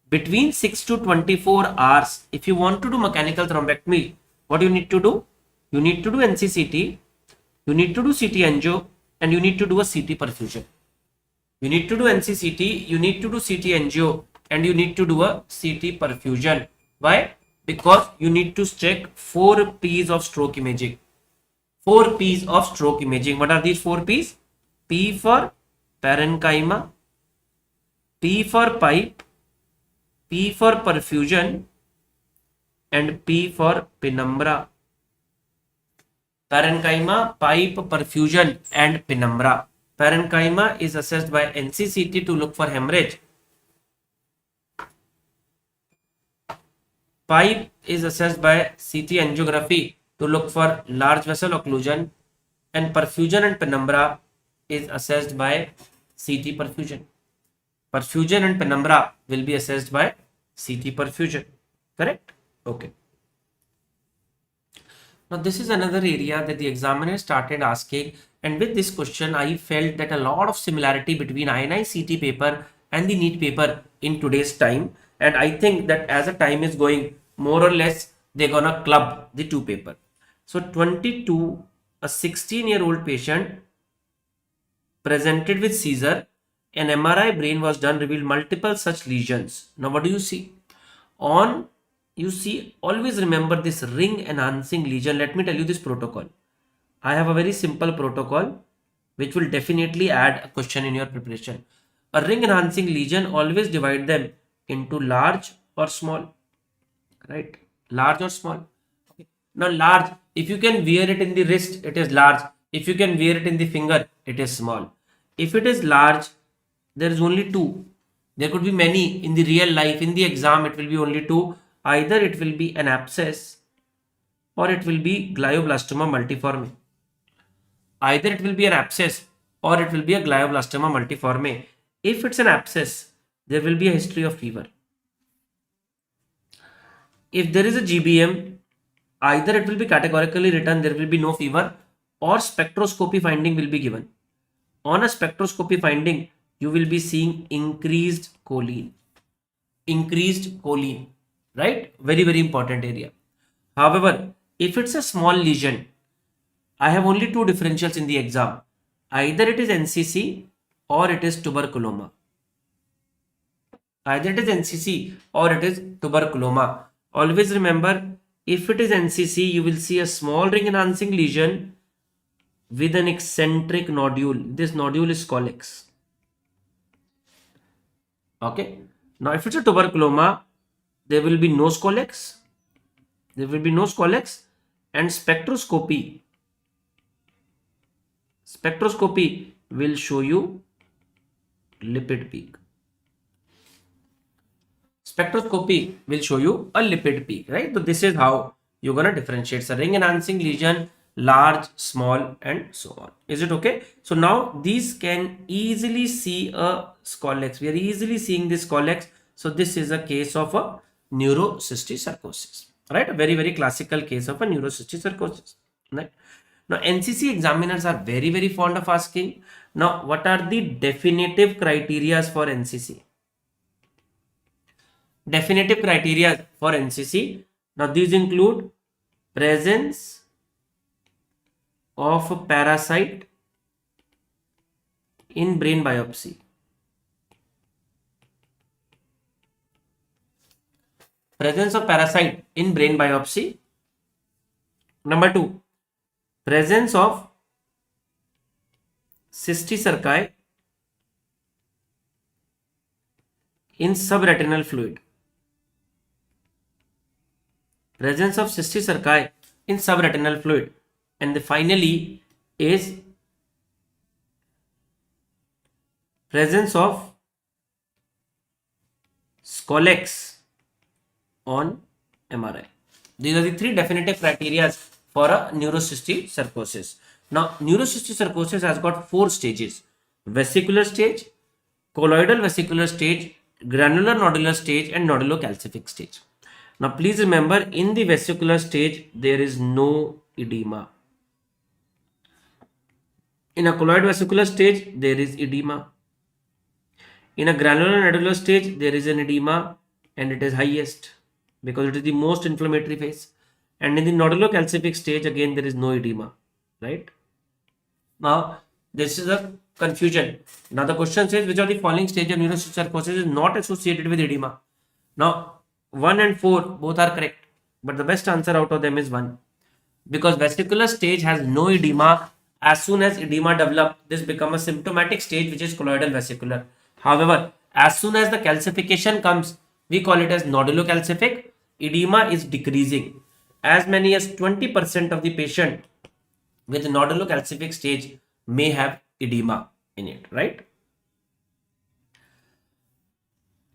Between 6 to 24 hours, if you want to do mechanical thrombectomy, what you need to do? You need to do NCCT, you need to do CT angio, and you need to do a CT perfusion. You need to do NCCT, you need to do CT angio, and you need to do a CT perfusion. Why? Because you need to check 4 P's of stroke imaging. 4 P's of stroke imaging. What are these 4 P's? P for parenchyma, P for pipe, P for perfusion, and P for penumbra. Parenchyma, pipe, perfusion, and penumbra. Parenchyma is assessed by NCCT to look for hemorrhage. Pipe is assessed by CT angiography to look for large vessel occlusion, and perfusion and penumbra is assessed by CT perfusion. Perfusion and penumbra will be assessed by CT perfusion. Correct? Okay. Now this is another area that the examiner started asking, and with this question I felt that a lot of similarity between INICET paper and the NEET paper in today's time, and I think that as the time is going, more or less they're gonna club the two paper. So 22, a 16-year-old patient presented with seizure. An MRI brain was done, revealed multiple such lesions. Now what do you see? You see, always remember this ring enhancing lesion. Let me tell you this protocol. I have a very simple protocol which will definitely add a question in your preparation. A ring enhancing lesion, always divide them into large or small, right? Large or small. Okay. Now large, if you can wear it in the wrist, it is large. If you can wear it in the finger, it is small. If it is large, there is only two. There could be many in the real life. In the exam, it will be only two. Either it will be an abscess or it will be glioblastoma multiforme. Either it will be an abscess or it will be a glioblastoma multiforme. If it's an abscess, there will be a history of fever. If there is a GBM, either it will be categorically written there will be no fever, or spectroscopy finding will be given. On a spectroscopy finding, you will be seeing increased choline. Increased choline, right? Very, very important area. However, if it's a small lesion, I have only two differentials in the exam. Either it is NCC or it is tuberculoma. Either it is NCC or it is tuberculoma. Always remember, if it is NCC, you will see a small ring enhancing lesion with an eccentric nodule. This nodule is scolex. Okay. Now, if it's a tuberculoma, there will be no scolex. There will be no scolex, and spectroscopy will show you lipid peak. Spectroscopy will show you a lipid peak, right? So this is how you're gonna differentiate. So ring enhancing lesion, large, small, and so on. Is it okay? So now these can easily see a scollex. We are easily seeing this scollex. So this is a case of a neurocysticercosis, right? A very, very classical case of a neurocysticercosis, right? Now, NCC examiners are very, very fond of asking, now, what are the definitive criteria for NCC? Definitive criteria for NCC. Now, these include presence of a parasite in brain biopsy. Presence of parasite in brain biopsy. Number 2, presence of cysticerci in subretinal fluid. Presence of cysticerci in subretinal fluid. And finally is presence of scollex on MRI. These are the 3 definitive criteria for a neurocysticercosis. Now, neurocysticercosis has got 4 stages: vesicular stage, colloidal vesicular stage, granular nodular stage, and nodulocalcific stage. Now, please remember, in the vesicular stage, there is no edema. In a colloid vesicular stage, there is edema. In a granular nodular stage, there is an edema, and it is highest because it is the most inflammatory phase. And in the nodulocalcific stage, again, there is no edema, right? Now, this is a confusion. Now, the question says, which of the following stage of neurocysticercosis is not associated with edema? Now, 1 and 4 both are correct, but the best answer out of them is 1, because vesicular stage has no edema. As soon as edema develops, this becomes a symptomatic stage, which is colloidal vesicular. However, as soon as the calcification comes, we call it as nodulocalcific. Edema is decreasing. As many as 20% of the patient with nodulocalcific stage may have edema in it, right?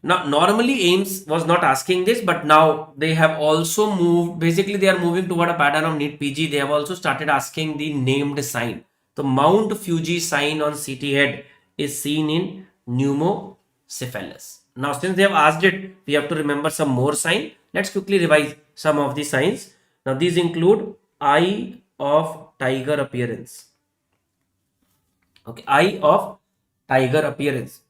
Now, normally AIIMS was not asking this, but now they have also moved. Basically, they are moving toward a pattern of NEET PG. They have also started asking the named sign. The Mount Fuji sign on CT head is seen in pneumocephalus. Now, since they have asked it, we have to remember some more sign. Let's quickly revise some of the signs. Now, these include eye of tiger appearance. Okay, eye of tiger appearance.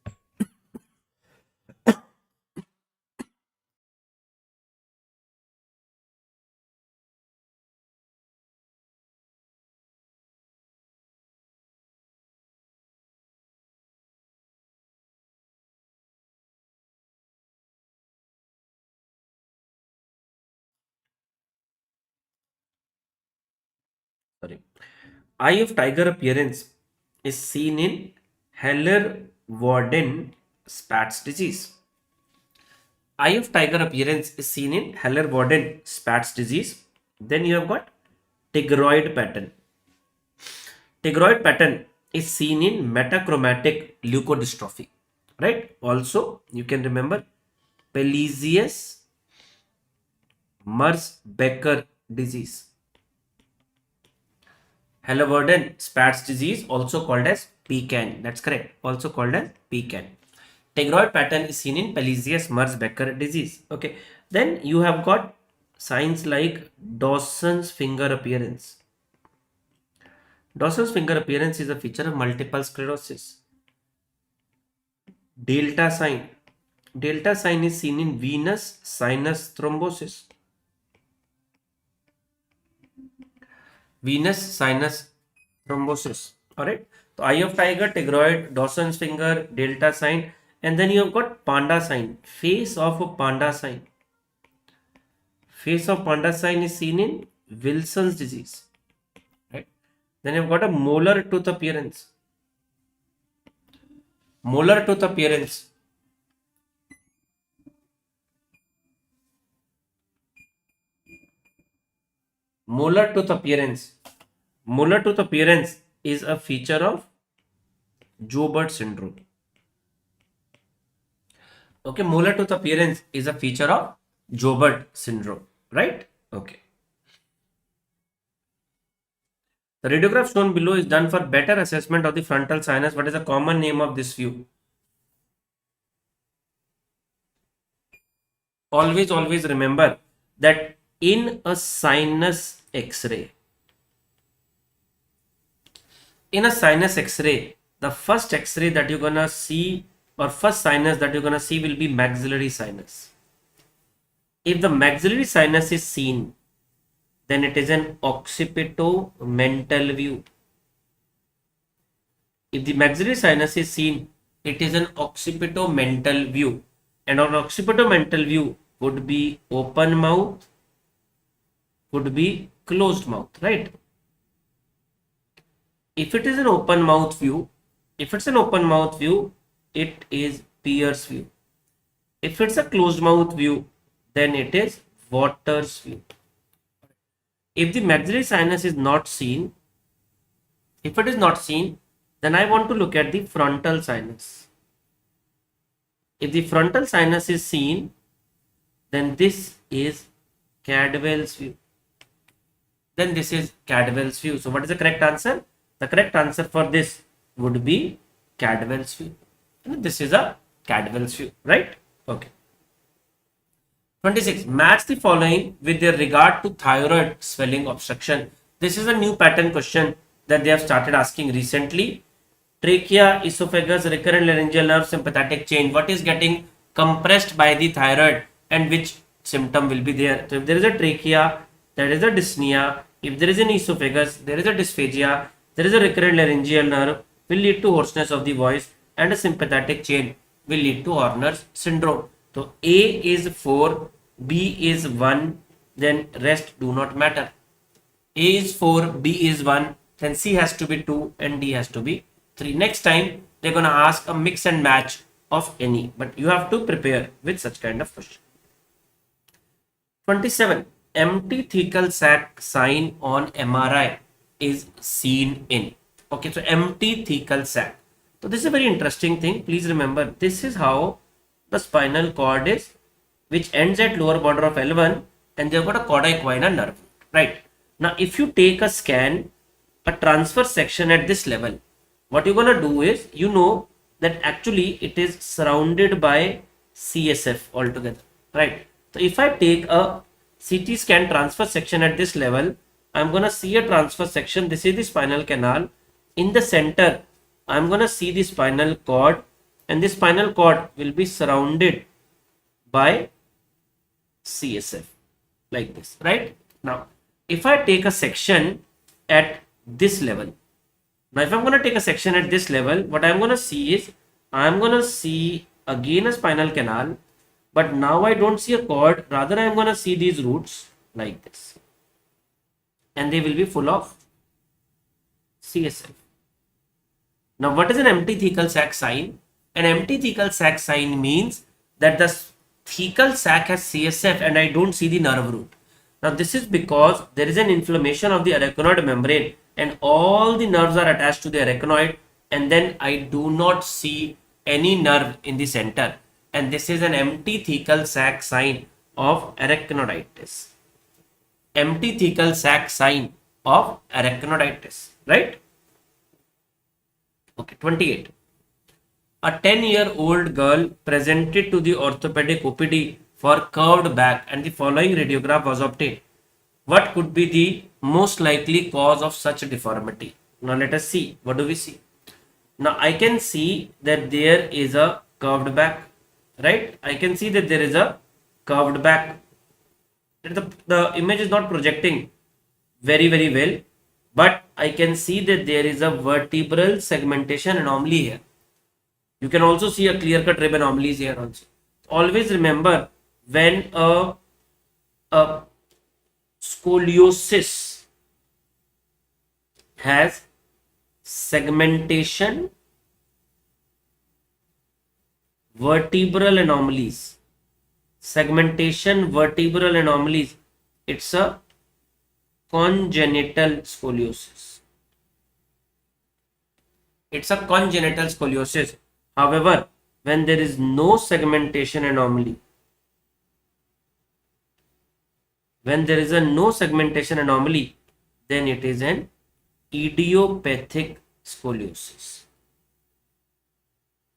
Sorry. Eye of tiger appearance is seen in Heller-Warden-Spatz disease. Eye of tiger appearance is seen in Heller-Warden-Spatz disease. Then you have got tigroid pattern. Tigroid pattern is seen in metachromatic leukodystrophy, right? Also, you can remember Pelizaeus-Merzbacher disease. Heller-Warden-Spatz disease, also called as PCAN. That's correct. Also called as PCAN. Tigroid pattern is seen in Pelizaeus-Merzbacher disease. Okay. Then you have got signs like Dawson's finger appearance. Dawson's finger appearance is a feature of multiple sclerosis. Delta sign. Delta sign is seen in venous sinus thrombosis. Venous sinus thrombosis. Alright. So eye of tiger, tigroid, Dawson's finger, delta sign, and then you have got panda sign. Face of a panda sign. Face of panda sign is seen in Wilson's disease. Right. Then you've got a molar tooth appearance. Molar tooth appearance. Molar tooth appearance. Molar tooth appearance is a feature of Joubert syndrome. Okay, molar tooth appearance is a feature of Joubert syndrome, right? Okay. The radiograph shown below is done for better assessment of the frontal sinus. What is the common name of this view? Always remember that in a sinus X-ray, the first X-ray that you're gonna see, or first sinus that you're gonna see, will be maxillary sinus. If the maxillary sinus is seen, then it is an occipito-mental view. If the maxillary sinus is seen, it is an occipito-mental view. And an occipito-mental view would be open mouth, would be closed mouth, right? If it is an open mouth view, it is Pierce view. If it's a closed mouth view, then it is Waters view. If the maxillary sinus is not seen, if it is not seen, then I want to look at the frontal sinus. If the frontal sinus is seen, then this is Cadwell's view. So what is the correct answer? The correct answer for this would be Cadwell's view. And this is a Cadwell's view, right? Okay. 26. Match the following with their regard to thyroid swelling obstruction. This is a new pattern question that they have started asking recently. Trachea, esophagus, recurrent laryngeal nerve, sympathetic chain. What is getting compressed by the thyroid and which symptom will be there? So if there is a trachea, there is a dyspnea. If there is an esophagus, there is a dysphagia. There is a recurrent laryngeal nerve, will lead to hoarseness of the voice, and a sympathetic chain will lead to Horner's syndrome. So A is 4, B is 1, then rest do not matter. A is 4, B is 1, then C has to be 2 and D has to be 3. Next time they're going to ask a mix and match of any, but you have to prepare with such kind of question. 27. Empty thecal sac sign on MRI is seen in. Okay, so empty thecal sac. So this is a very interesting thing. Please remember, this is how the spinal cord is, which ends at lower border of L1, and they've got a cauda-equina nerve, right? Now, if you take a scan, a transverse section at this level, what you're going to do is, you know that actually it is surrounded by CSF altogether, right? So if I take a CT scan transverse section at this level, I'm going to see a transverse section. This is the spinal canal. In the center, I'm going to see the spinal cord, and the spinal cord will be surrounded by CSF like this, right? Now, if I take a section at this level, now if I'm going to take a section at this level, what I'm going to see is, I'm going to see again a spinal canal, but now I don't see a cord, rather I'm going to see these roots like this, and they will be full of CSF. Now, what is an empty thecal sac sign? An empty thecal sac sign means that the thecal sac has CSF and I don't see the nerve root. Now, this is because there is an inflammation of the arachnoid membrane and all the nerves are attached to the arachnoid, and then I do not see any nerve in the center. And this is an empty thecal sac sign of arachnoiditis. Empty thecal sac sign of arachnoiditis, right? Okay, 28. A 10-year-old girl presented to the orthopedic OPD for curved back and the following radiograph was obtained. What could be the most likely cause of such a deformity? Now let us see. What do we see? Now I can see that there is a curved back, right? I can see that there is a curved back. The image is not projecting very well, but I can see that there is a vertebral segmentation anomaly here. You can also see a clear-cut rib anomalies here also. Always remember, when a scoliosis has segmentation, vertebral anomalies, it's a congenital scoliosis. However, when there is no segmentation anomaly, then it is an idiopathic scoliosis,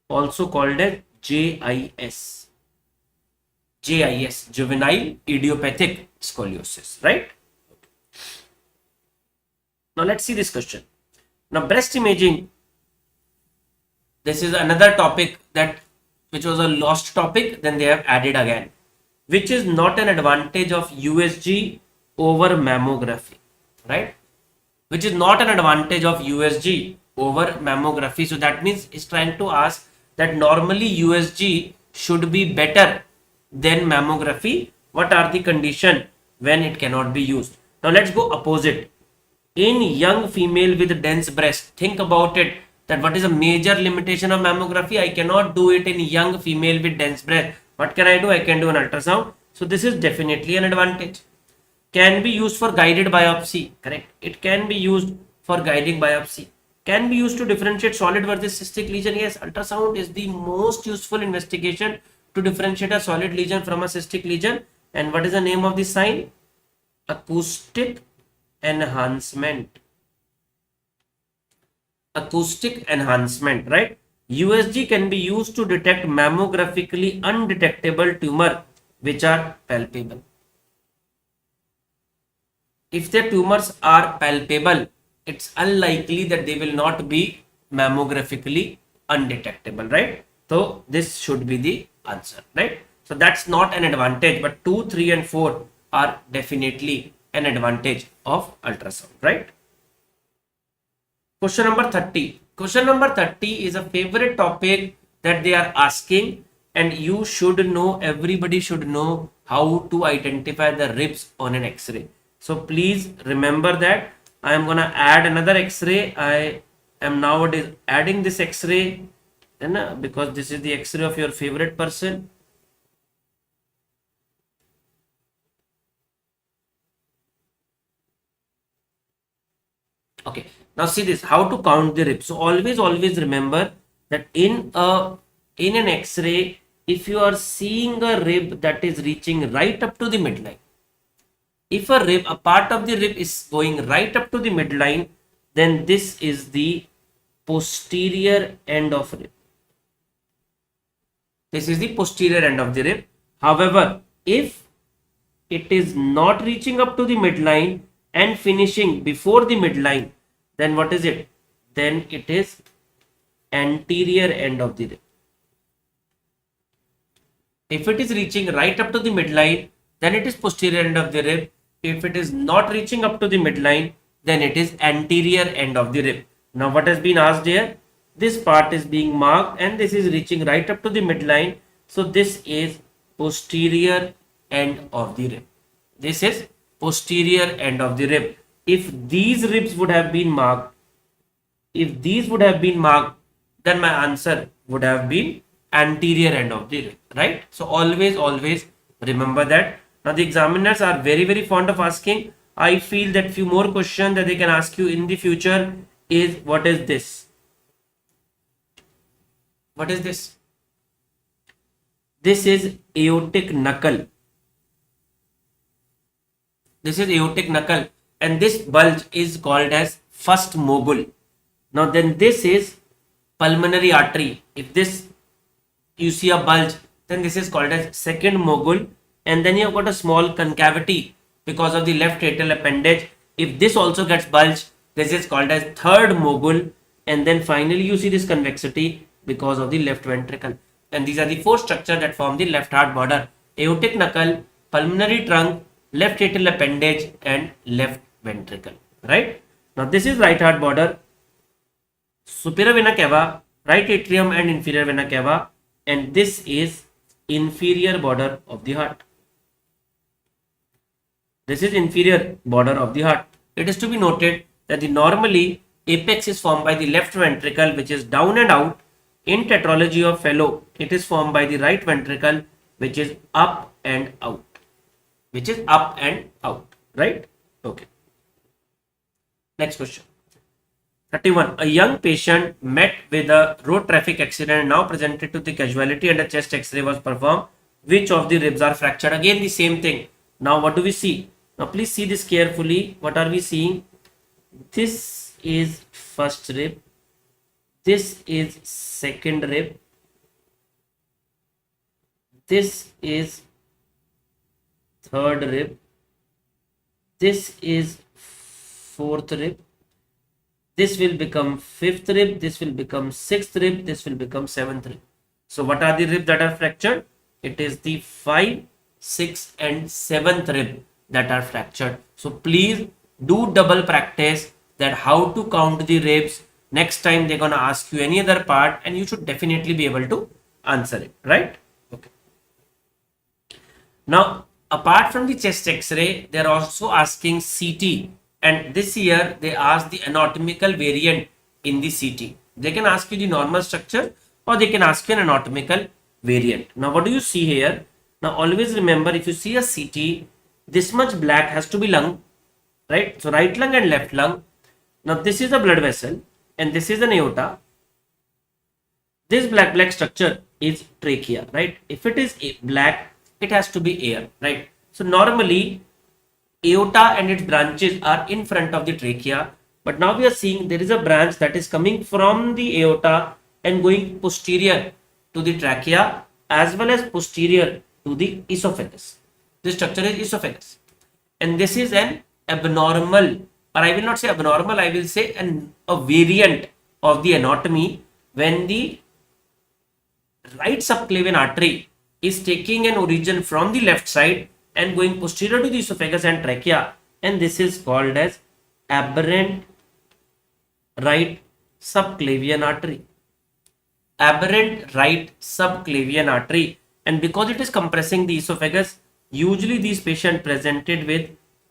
also called as JIS. JIS, juvenile idiopathic scoliosis, right? Now let's see this question. Now breast imaging, this is another topic which was a lost topic, then they have added again. Which is not an advantage of USG over mammography, right? Which is not an advantage of USG over mammography. So that means it's trying to ask that normally USG should be better than mammography. What are the conditions when it cannot be used? Now let's go opposite. In young female with dense breast, think about it, that what is a major limitation of mammography? I cannot do it in young female with dense breast. What can I do? I can do an ultrasound. So this is definitely an advantage. Can be used for guided biopsy, correct? It can be used for guiding biopsy. Can be used to differentiate solid versus cystic lesion. Yes, ultrasound is the most useful investigation to differentiate a solid lesion from a cystic lesion. And what is the name of the sign? Acoustic enhancement. Acoustic enhancement, right? USG can be used to detect mammographically undetectable tumor which are palpable. If the tumors are palpable, it's unlikely that they will not be mammographically undetectable, right? So this should be the answer, right? So that's not an advantage, but 2, 3 and 4 are definitely an advantage of ultrasound, right? Question number 30. Question number 30 is a favorite topic that they are asking, and you should know, everybody should know how to identify the ribs on an X-ray. So please remember that. I am going to add another X-ray. I am nowadays adding this X-ray because this is the X-ray of your favorite person. Okay, now see this, how to count the ribs. So always remember that in an X-ray, if you are seeing a rib that is reaching right up to the midline, if a part of the rib is going right up to the midline, then this is the posterior end of rib. This is the posterior end of the rib. However, if it is not reaching up to the midline and finishing before the midline, then what is it? Then it is anterior end of the rib. If it is reaching right up to the midline, then it is posterior end of the rib. If it is not reaching up to the midline, then it is anterior end of the rib. Now what has been asked here? This part is being marked and this is reaching right up to the midline. So this is posterior end of the rib. This is posterior end of the rib. If these ribs would have been marked, then my answer would have been anterior end of the rib, right? So always remember that. Now the examiners are very fond of asking. I feel that few more questions that they can ask you in the future is, what is this? What is this? This is aortic knuckle. This is aortic knuckle, and this bulge is called as first mogul. Now then this is pulmonary artery. If this you see a bulge, then this is called as second mogul, and then you have got a small concavity because of the left atrial appendage. If this also gets bulged, this is called as third mogul, and then finally you see this convexity because of the left ventricle. And these are the four structures that form the left heart border: aortic knuckle, pulmonary trunk, left atrial appendage, and left ventricle, right? Now this is right heart border, superior vena cava, right atrium and inferior vena cava, and this is inferior border of the heart. This is inferior border of the heart. It is to be noted that the normally apex is formed by the left ventricle, which is down and out. In tetralogy of Fellow, it is formed by the right ventricle, which is up and out. Right? Okay. Next question. 31. A young patient met with a road traffic accident and now presented to the casualty and a chest X-ray was performed. Which of the ribs are fractured? Again the same thing. Now what do we see? Now please see this carefully. What are we seeing? This is first rib. This is second rib. This is third rib. This is fourth rib. This will become fifth rib. This will become sixth rib. This will become seventh rib. So what are the ribs that are fractured? It is the 5, 6 and 7th rib that are fractured. So please do double practice that how to count the ribs. Next time they're going to ask you any other part and you should definitely be able to answer it, right? Okay. Now, apart from the chest x-ray, they're also asking CT, and this year they ask the anatomical variant in the CT. They can ask you the normal structure or they can ask you an anatomical variant. Now, what do you see here? Now, always remember, if you see a CT, this much black has to be lung, right? So, right lung and left lung. Now, this is a blood vessel and this is an aorta. This black structure is trachea, right? If it is black, it has to be air, right? So, normally, aorta and its branches are in front of the trachea. But now we are seeing there is a branch that is coming from the aorta and going posterior to the trachea as well as posterior to the esophagus. This structure is esophagus. And this is an abnormal, or I will not say abnormal, I will say a variant of the anatomy when the right subclavian artery is taking an origin from the left side and going posterior to the esophagus and trachea, and this is called as aberrant right subclavian artery. Aberrant right subclavian artery, and because it is compressing the esophagus, usually these patients presented with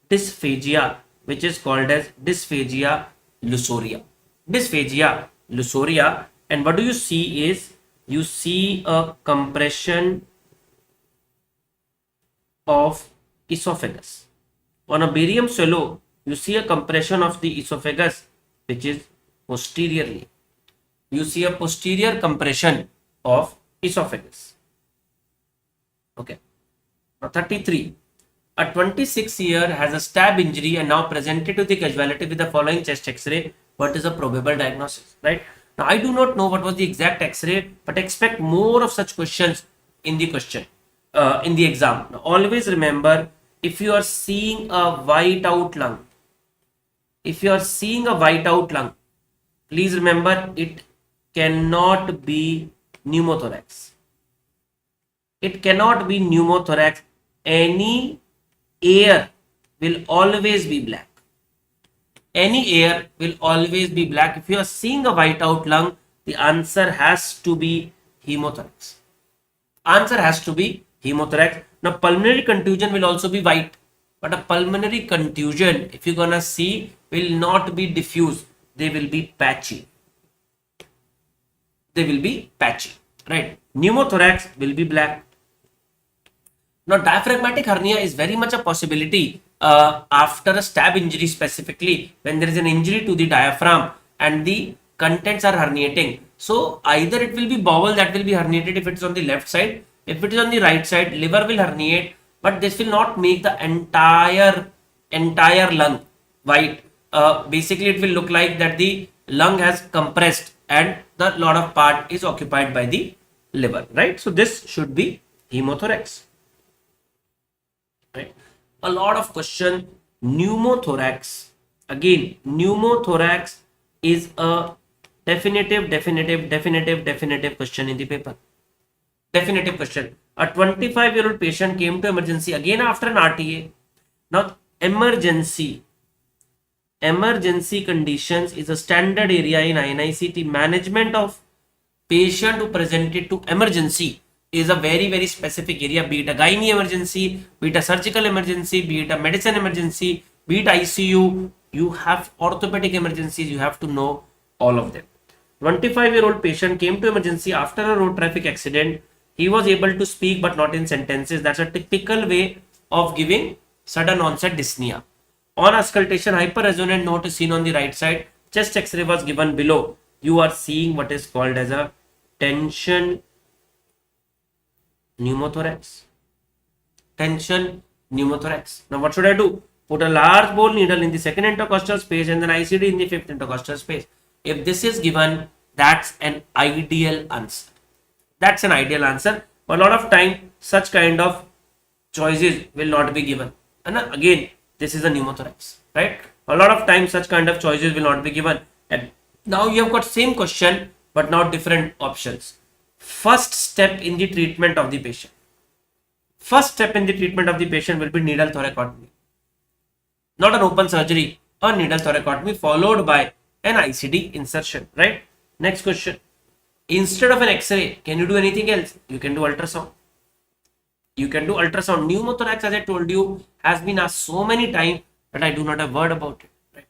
dysphagia, which is called as dysphagia lusoria. Dysphagia lusoria, and what do you see is you see a compression of esophagus. On a barium swallow, you see a compression of the esophagus, which is posteriorly. You see a posterior compression of esophagus. Okay. Now 33. A 26-year has a stab injury and now presented to the casualty with the following chest x-ray. What is a probable diagnosis, right? Now I do not know what was the exact x-ray, but expect more of such questions in the question. In the exam. Now, always remember, if you are seeing a white out lung, please remember it cannot be pneumothorax. It cannot be pneumothorax. Any air will always be black. Any air will always be black. If you are seeing a white out lung, the answer has to be hemothorax. Answer has to be hemothorax. Now, pulmonary contusion will also be white, but a pulmonary contusion, if you're gonna see, will not be diffuse. They will be patchy. Right? Pneumothorax will be black. Now, diaphragmatic hernia is very much a possibility after a stab injury, specifically when there is an injury to the diaphragm and the contents are herniating. So, either it will be bowel that will be herniated if it is on the left side. If it is on the right side, liver will herniate, but this will not make the entire lung white. Basically, it will look like that the lung has compressed and the lot of part is occupied by the liver, right? So this should be hemothorax, right? A lot of question. Pneumothorax. Again, pneumothorax is a definitive question in the paper. Definitive question. A 25-year-old patient came to emergency again after an RTA. Now, emergency conditions is a standard area in INICET. Management of patient who presented to emergency is a very specific area, be it a gynae emergency, be it a surgical emergency, be it a medicine emergency, be it ICU. You have orthopedic emergencies, you have to know all of them. 25-year-old patient came to emergency after a road traffic accident. He was able to speak but not in sentences. That's a typical way of giving sudden onset dyspnea. On auscultation, hyperresonant note is seen on the right side. Chest x-ray was given below. You are seeing what is called as a tension pneumothorax. Tension pneumothorax. Now what should I do? put a large bore needle in the second intercostal space and then ICD in the fifth intercostal space. If this is given, that's an ideal answer. That's an ideal answer. But a lot of time, such kind of choices will not be given. And again, this is a pneumothorax, right? A lot of times, such kind of choices will not be given. And now you have got same question, but now different options. First step in the treatment of the patient. First step in the treatment of the patient will be needle thoracotomy. Not an open surgery, a needle thoracotomy followed by an ICD insertion, right? Next question. Instead of an X-ray, can you do anything else? You can do ultrasound. You can do ultrasound. Pneumothorax, as I told you, has been asked so many times that I do not have word about it. Right?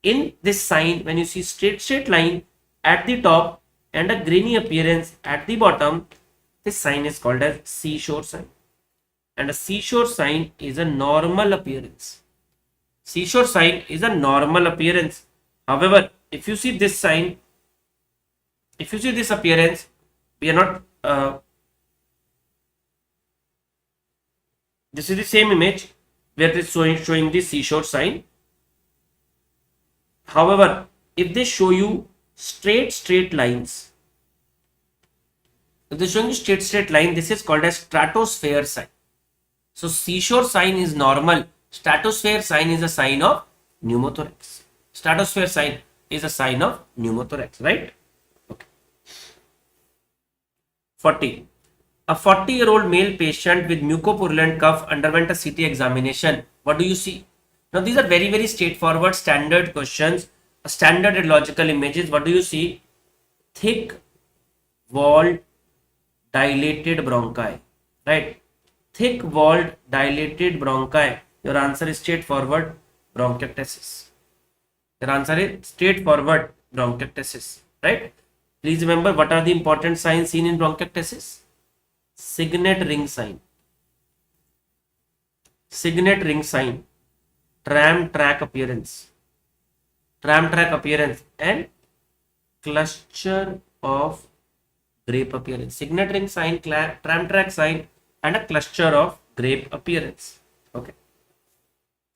In this sign, when you see straight line at the top and a grainy appearance at the bottom, this sign is called as seashore sign. And a seashore sign is a normal appearance. Seashore sign is a normal appearance. However, if you see this sign, if you see this appearance, we are not, this is the same image where it is showing the seashore sign. However, if they show you straight lines, if they show you straight line, this is called as stratosphere sign. So seashore sign is normal. Stratosphere sign is a sign of pneumothorax. Stratosphere sign is a sign of pneumothorax, right? Okay. 40. A 40-year-old male patient with mucopurulent cough underwent a CT examination. What do you see? Now these are very straightforward standard questions, standard radiological images. What do you see? Thick walled dilated bronchi, right? Thick walled dilated bronchi. Your answer is straightforward, bronchiectasis. Your answer is straightforward, bronchiectasis, right? Please remember, what are the important signs seen in bronchiectasis? Signet ring sign, tram track appearance, and cluster of grape appearance. Signet ring sign, tram track sign, and a cluster of grape appearance. Okay.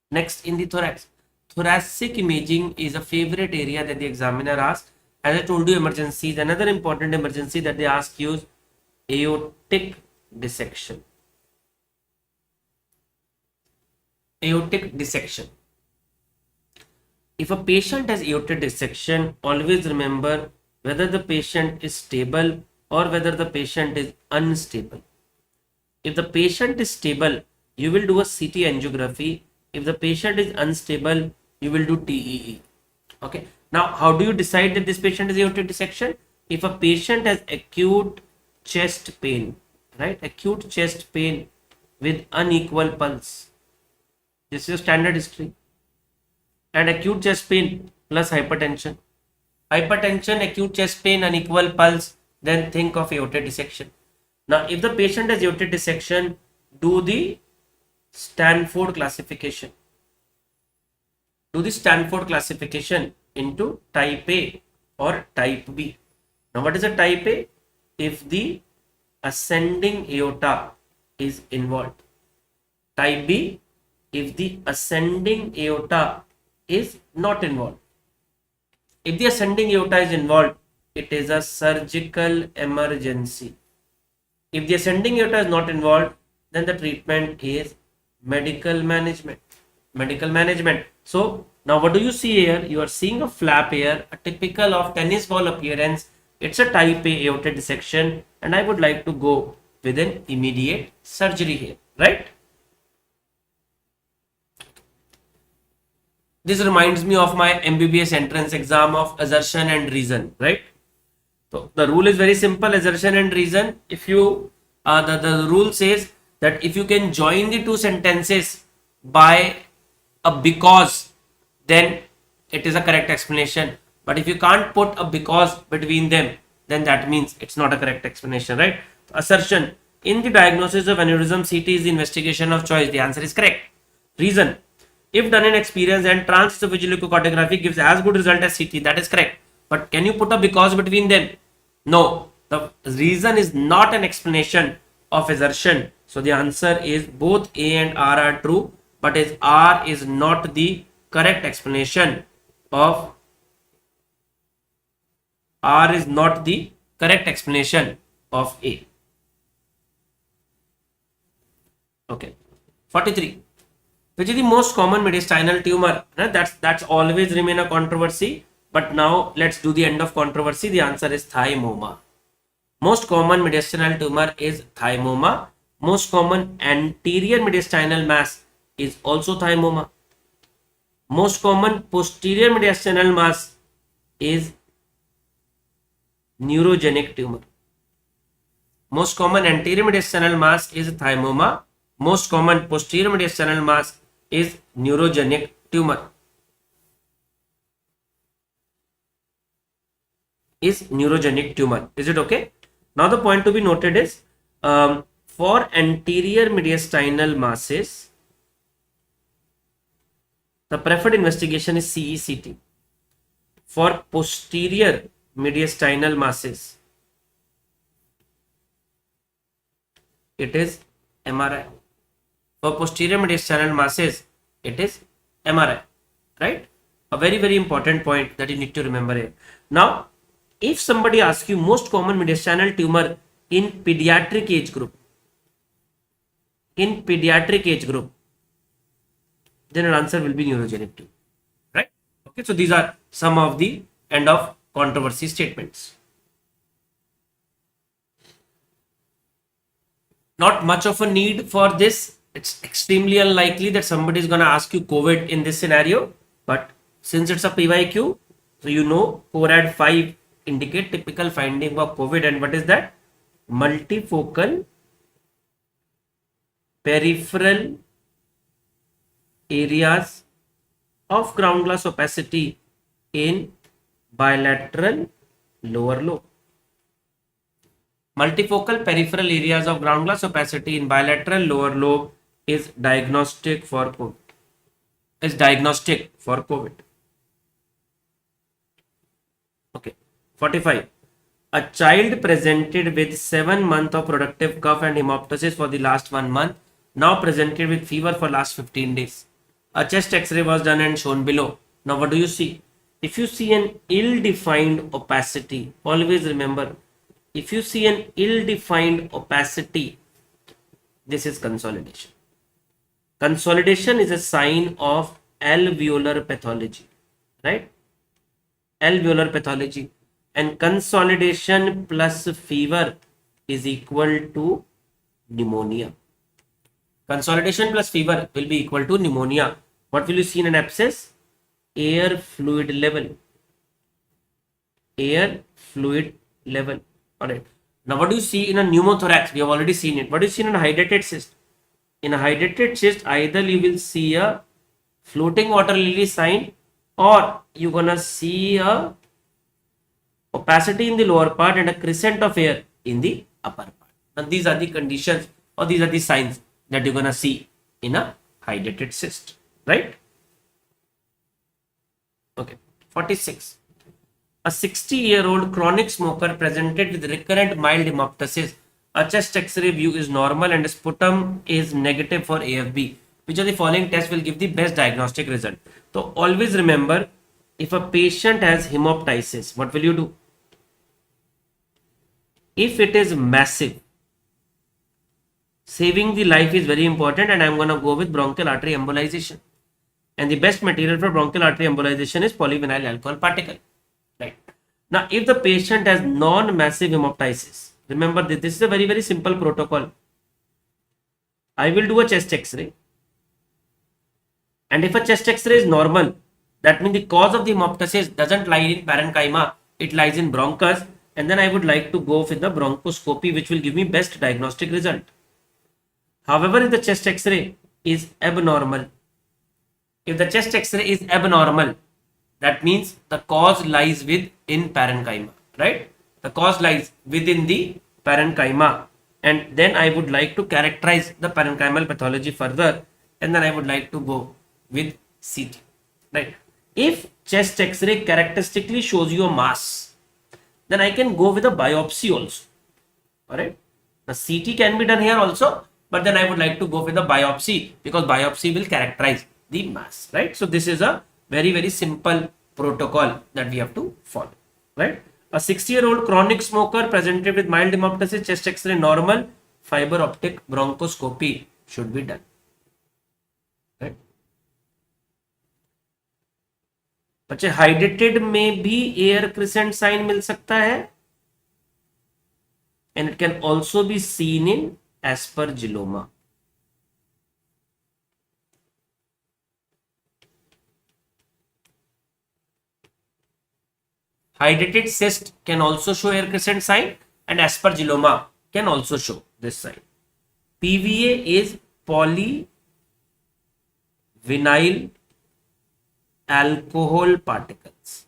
Next, in the thorax, thoracic imaging is a favorite area that the examiner asks. As I told you, emergencies. Another important emergency that they ask you is aortic dissection. Aortic dissection. If a patient has aortic dissection, always remember whether the patient is stable or whether the patient is unstable. If the patient is stable, you will do a CT angiography. If the patient is unstable, you will do TEE. Okay. Now, how do you decide that this patient is aortic dissection? If a patient has acute chest pain, right? Acute chest pain with unequal pulse. This is standard history. And acute chest pain plus hypertension. Hypertension, acute chest pain, unequal pulse, then think of aortic dissection. Now, if the patient has aortic dissection, do the Stanford classification. Do the Stanford classification into type A or type B. Now, what is a type A? If the ascending aorta is involved. Type B, if the ascending aorta is not involved. If the ascending aorta is involved, it is a surgical emergency. If the ascending aorta is not involved, then the treatment is medical management. So now what do you see here? You are seeing a flap here, a typical of tennis ball appearance. It's a type A aortic dissection, and I would like to go with an immediate surgery here, right? This reminds me of my MBBS entrance exam of assertion and reason, right? So the rule is very simple, assertion and reason. If you, the rule says that if you can join the two sentences by a because, then it is a correct explanation. But if you can't put a because between them, then that means it's not a correct explanation, right? Assertion: in the diagnosis of aneurysm, CT is the investigation of choice. The answer is correct. Reason: if done in experience and transesophageal echocardiography gives as good result as CT, that is correct. But can you put a because between them? No. The reason is not an explanation of assertion. So the answer is both A and R are true, but is R is not the correct explanation of R is not the correct explanation of A. Okay. 43. Which is the most common mediastinal tumor? That's always remain a controversy. But now let's do the end of controversy. The answer is thymoma. Most common mediastinal tumor is thymoma. Most common anterior mediastinal mass is also thymoma. Most common posterior mediastinal mass is neurogenic tumor. Most common anterior mediastinal mass is thymoma. Most common posterior mediastinal mass is neurogenic tumor. Is neurogenic tumor. Is it okay? Now the point to be noted is for anterior mediastinal masses, the preferred investigation is CECT. For posterior mediastinal masses, it is MRI. For posterior mediastinal masses, it is MRI. Right? A very, very important point that you need to remember here. Now, if somebody asks you most common mediastinal tumor in pediatric age group, then an answer will be neurogenic tumor. Right? Okay, so these are some of the end of controversy statements. Not much of a need for this. It's extremely unlikely that somebody is going to ask you COVID in this scenario. But since it's a PYQ, so you know 4 and 5 indicate typical finding of COVID, and what is that? Multifocal peripheral areas of ground glass opacity in bilateral lower lobe. Multifocal peripheral areas of ground glass opacity in bilateral lower lobe is diagnostic for COVID. Okay. 45. A child presented with 7 months of productive cough and hemoptysis for the last 1 month, now presented with fever for last 15 days. A chest x-ray was done and shown below. Now what do you see? If you see an ill-defined opacity, always remember, if you see an ill-defined opacity, this is consolidation. Consolidation is a sign of alveolar pathology, right? Alveolar pathology. And consolidation plus fever is equal to pneumonia. Consolidation plus fever will be equal to pneumonia. What will you see in an abscess? Air fluid level. Air fluid level. Alright. Now what do you see in a pneumothorax? We have already seen it. What do you see in a hydrated cyst? In a hydrated cyst, either you will see a floating water lily sign, or you're gonna see a opacity in the lower part and a crescent of air in the upper part. Now these are the conditions, or these are the signs that you're gonna see in a hydrated cyst, right? Okay. 46. A 60-year-old chronic smoker presented with recurrent mild hemoptysis. A chest X-ray view is normal and sputum is negative for AFB. Which of the following tests will give the best diagnostic result? So always remember, if a patient has hemoptysis, what will you do? If it is massive, saving the life is very important, and I'm going to go with bronchial artery embolization. And the best material for bronchial artery embolization is polyvinyl alcohol particle. Right. Now, if the patient has non-massive hemoptysis, remember that this is a very, very simple protocol. I will do a chest X-ray. And if a chest X-ray is normal, that means the cause of the hemoptysis doesn't lie in parenchyma, it lies in bronchus. And then I would like to go with the bronchoscopy, which will give me best diagnostic result. However, if the chest X-ray is abnormal, that means the cause lies within parenchyma, right? The cause lies within the parenchyma, and then I would like to characterize the parenchymal pathology further, and then I would like to go with CT, right? If chest X-ray characteristically shows you a mass, then I can go with a biopsy also, alright? The CT can be done here also, but then I would like to go with the biopsy because biopsy will characterize the mass, right? So this is a very, very simple protocol that we have to follow, right? A 60-year-old chronic smoker presented with mild hemoptysis, chest X-ray normal, fiber optic bronchoscopy should be done, right? बच्चे hydrated में भी air crescent sign मिल सकता है, and it can also be seen in aspergilloma. Hydrated cyst can also show air crescent sign, and aspergilloma can also show this sign. PVA is polyvinyl alcohol particles.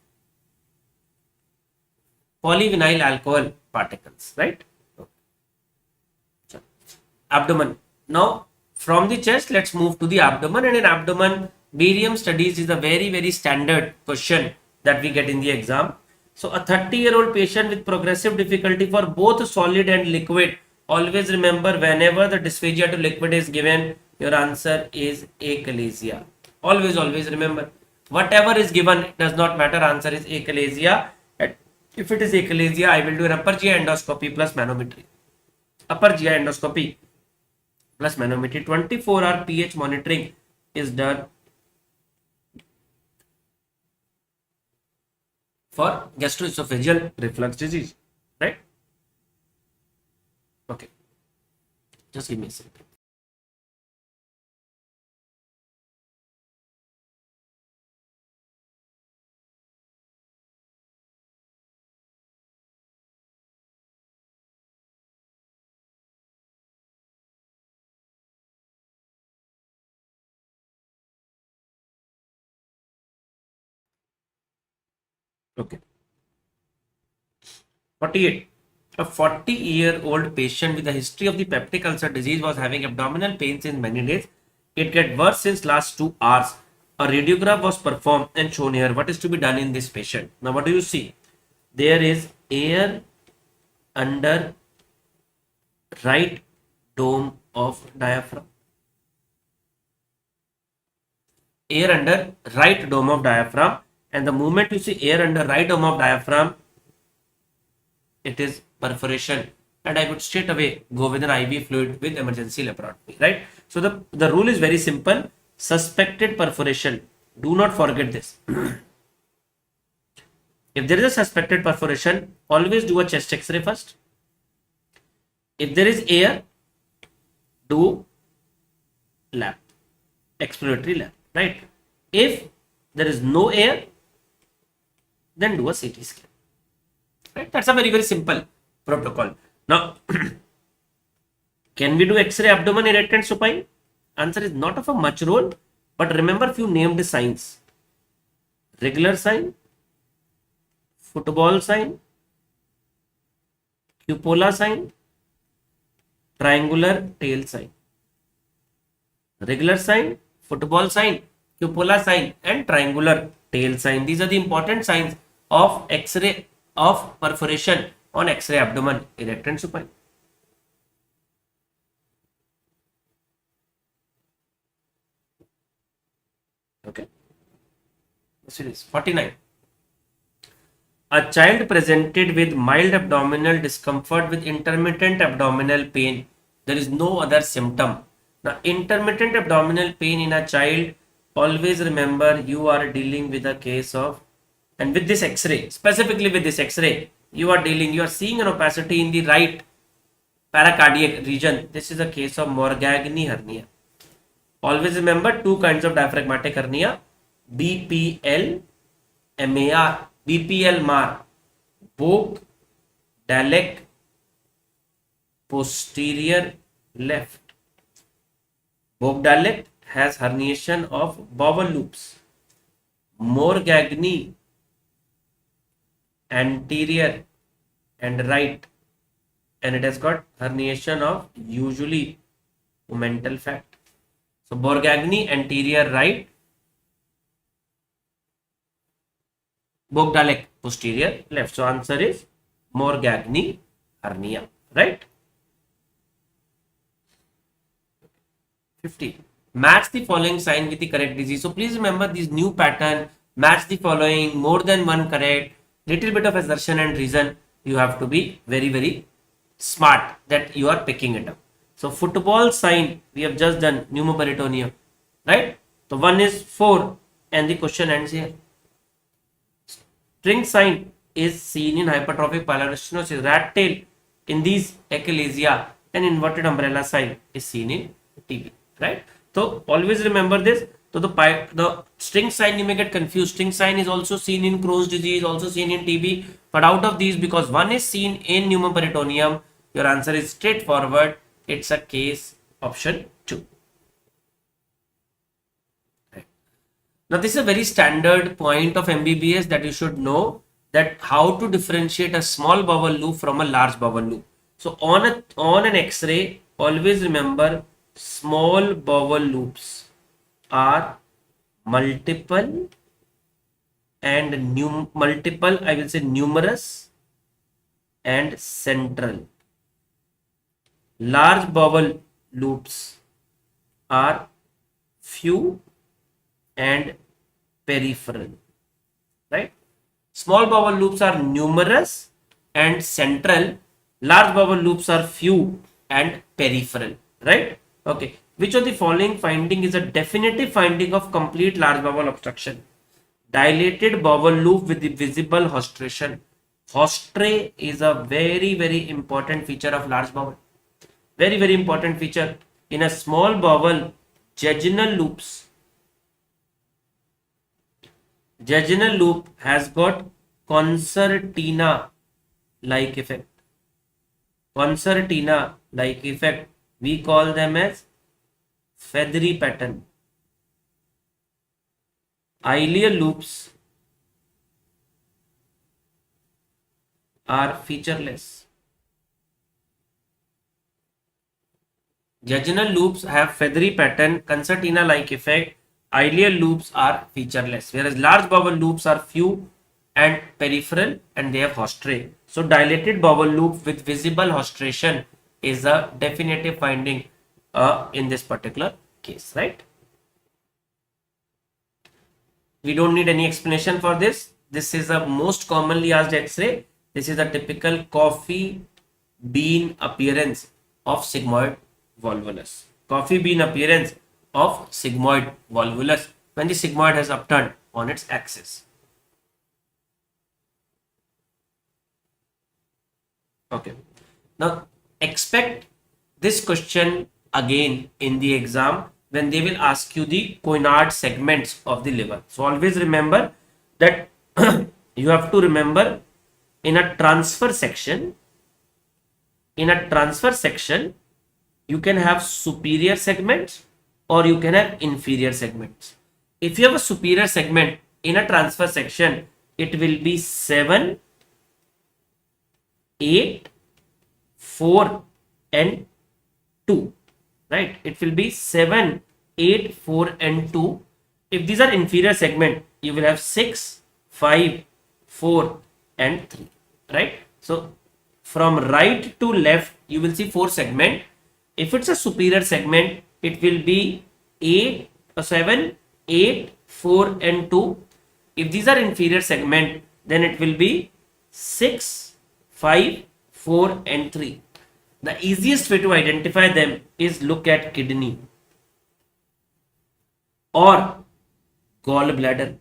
Polyvinyl alcohol particles, right? Abdomen. Now, from the chest, let's move to the abdomen. And in abdomen, barium studies is a very, very standard question that we get in the exam. So, a 30-year-old patient with progressive difficulty for both solid and liquid. Always remember, whenever the dysphagia to liquid is given, your answer is achalasia. Always, always remember. Whatever is given, it does not matter. Answer is achalasia. And if it is achalasia, I will do an upper GI endoscopy plus manometry. Upper GI endoscopy plus manometry. 24-hour pH monitoring is done for gastroesophageal reflux disease, right? Okay, just give me a second. Okay. 48. A 40-year-old patient with a history of the peptic ulcer disease was having abdominal pain since many days. It get worse since last 2 hours. A radiograph was performed and shown here. What is to be done in this patient? Now, what do you see? There is air under right dome of diaphragm. Air under right dome of diaphragm. And the moment you see air under right dome of diaphragm, it is perforation, and I would straight away go with an IV fluid with emergency laparoscopy, right? So the rule is very simple. Suspected perforation, do not forget this. If there is a suspected perforation, always do a chest X-ray first. If there is air, do lab, exploratory lab, right? If there is no air, then do a CT scan. Right? That's a very, very simple protocol. Now, can we do X-ray abdomen erect and supine? Answer is not of a much role, but remember few named signs. Regular sign, football sign, cupola sign, triangular tail sign. Regular sign, football sign, cupola sign, and triangular tail sign. These are the important signs of X-ray of perforation on X-ray abdomen erect and supine. Okay. Series 49. A child presented with mild abdominal discomfort with intermittent abdominal pain. There is no other symptom. Now, intermittent abdominal pain in a child, always remember you are dealing with a case of, and with this X-ray, specifically with this X-ray, you are seeing an opacity in the right paracardiac region. This is a case of Morgagni hernia. Always remember two kinds of diaphragmatic hernia, BPL, MAR, BPL MAR, Bogdalek posterior left. Bogdalek has herniation of bowel loops. Morgagni anterior and right, and it has got herniation of usually omental fat. So Morgagni anterior right, Bogdalek posterior left. So answer is Morgagni hernia, right? 50. Match the following sign with the correct disease. So please remember this new pattern. Match the following, more than one correct, little bit of assertion and reason. You have to be very, very smart that you are picking it up. So football sign, we have just done pneumoperitoneum, right? So one is 4 and the question ends here. String sign is seen in hypertrophic pyloric stenosis. Rat tail in these achalasia, and inverted umbrella sign is seen in TB, right? So always remember this. So the string sign, you may get confused. String sign is also seen in Crohn's disease, also seen in TB. But out of these, because one is seen in pneumoperitoneum, your answer is straightforward. It's a case option 2. Right. Now this is a very standard point of MBBS that you should know, that how to differentiate a small bowel loop from a large bowel loop. So on an X-ray, always remember small bowel loops are multiple and numerous and central. Large bowel loops are few and peripheral, right? Small bowel loops are numerous and central. Large bowel loops are few and peripheral, right? Okay. Which of the following finding is a definitive finding of complete large bowel obstruction? Dilated bowel loop with the visible haustration. Haustre is a very, very important feature of large bowel. Very, very important feature. In a small bowel, jejunal loop has got concertina like effect. Concertina like effect. We call them as feathery pattern. Ileal loops are featureless. Jejunal loops have feathery pattern, concertina like effect. Ileal loops are featureless, whereas large bowel loops are few and peripheral and they have haustre. So dilated bowel loop with visible haustration is a definitive finding in this particular case, right? We don't need any explanation for this. This is a most commonly asked X-ray. This is a typical coffee bean appearance of sigmoid volvulus. Coffee bean appearance of sigmoid volvulus when the sigmoid has upturned on its axis. Okay. Now expect this question again in the exam when they will ask you the Coinard segments of the liver. So always remember that you have to remember in a transfer section, you can have superior segments or you can have inferior segments. If you have a superior segment in a transfer section, it will be 7, 8, 4 and 2, right? It will be 7, 8, 4 and 2. If these are inferior segment, you will have 6, 5, 4 and 3, right? So from right to left, you will see 4 segment. If it's a superior segment, it will be 7, 8, 4 and 2. If these are inferior segment, then it will be 6, 5, 4 and 3. The easiest way to identify them is look at kidney or gallbladder.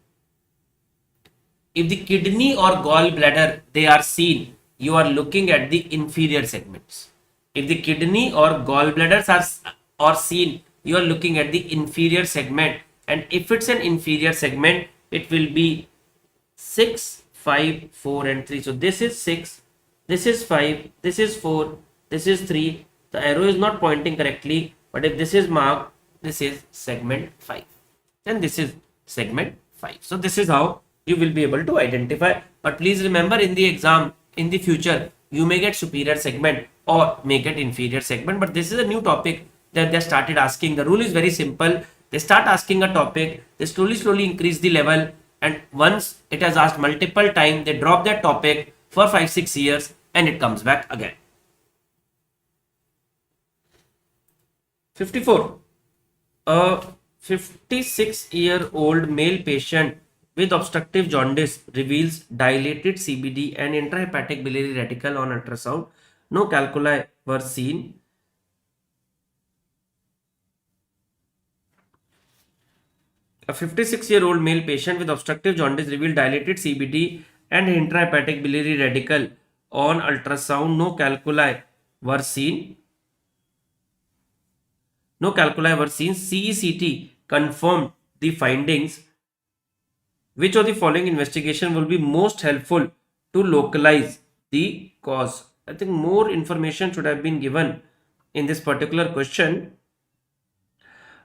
If the kidney or gallbladder, they are seen, you are looking at the inferior segments. If the kidney or gallbladders are seen, you are looking at the inferior segment. And if it's an inferior segment, it will be 6, 5, 4 and 3. So this is 6, this is 5, this is 4, this is 3. The arrow is not pointing correctly, but if this is marked, this is segment 5. Then this is segment 5. So this is how you will be able to identify. But please remember, in the exam, in the future, you may get superior segment or may get inferior segment. But this is a new topic that they started asking. The rule is very simple. They start asking a topic, they slowly increase the level, and once it has asked multiple times, they drop that topic for 5-6 years and it comes back again. 54. A 56-year-old male patient with obstructive jaundice reveals dilated CBD and intrahepatic biliary radical on ultrasound. No calculi were seen. A 56-year-old male patient with obstructive jaundice revealed dilated CBD and intrahepatic biliary radical on ultrasound. No calculi were seen. No calculi were seen. CECT confirmed the findings. Which of the following investigation will be most helpful to localize the cause? I think more information should have been given in this particular question,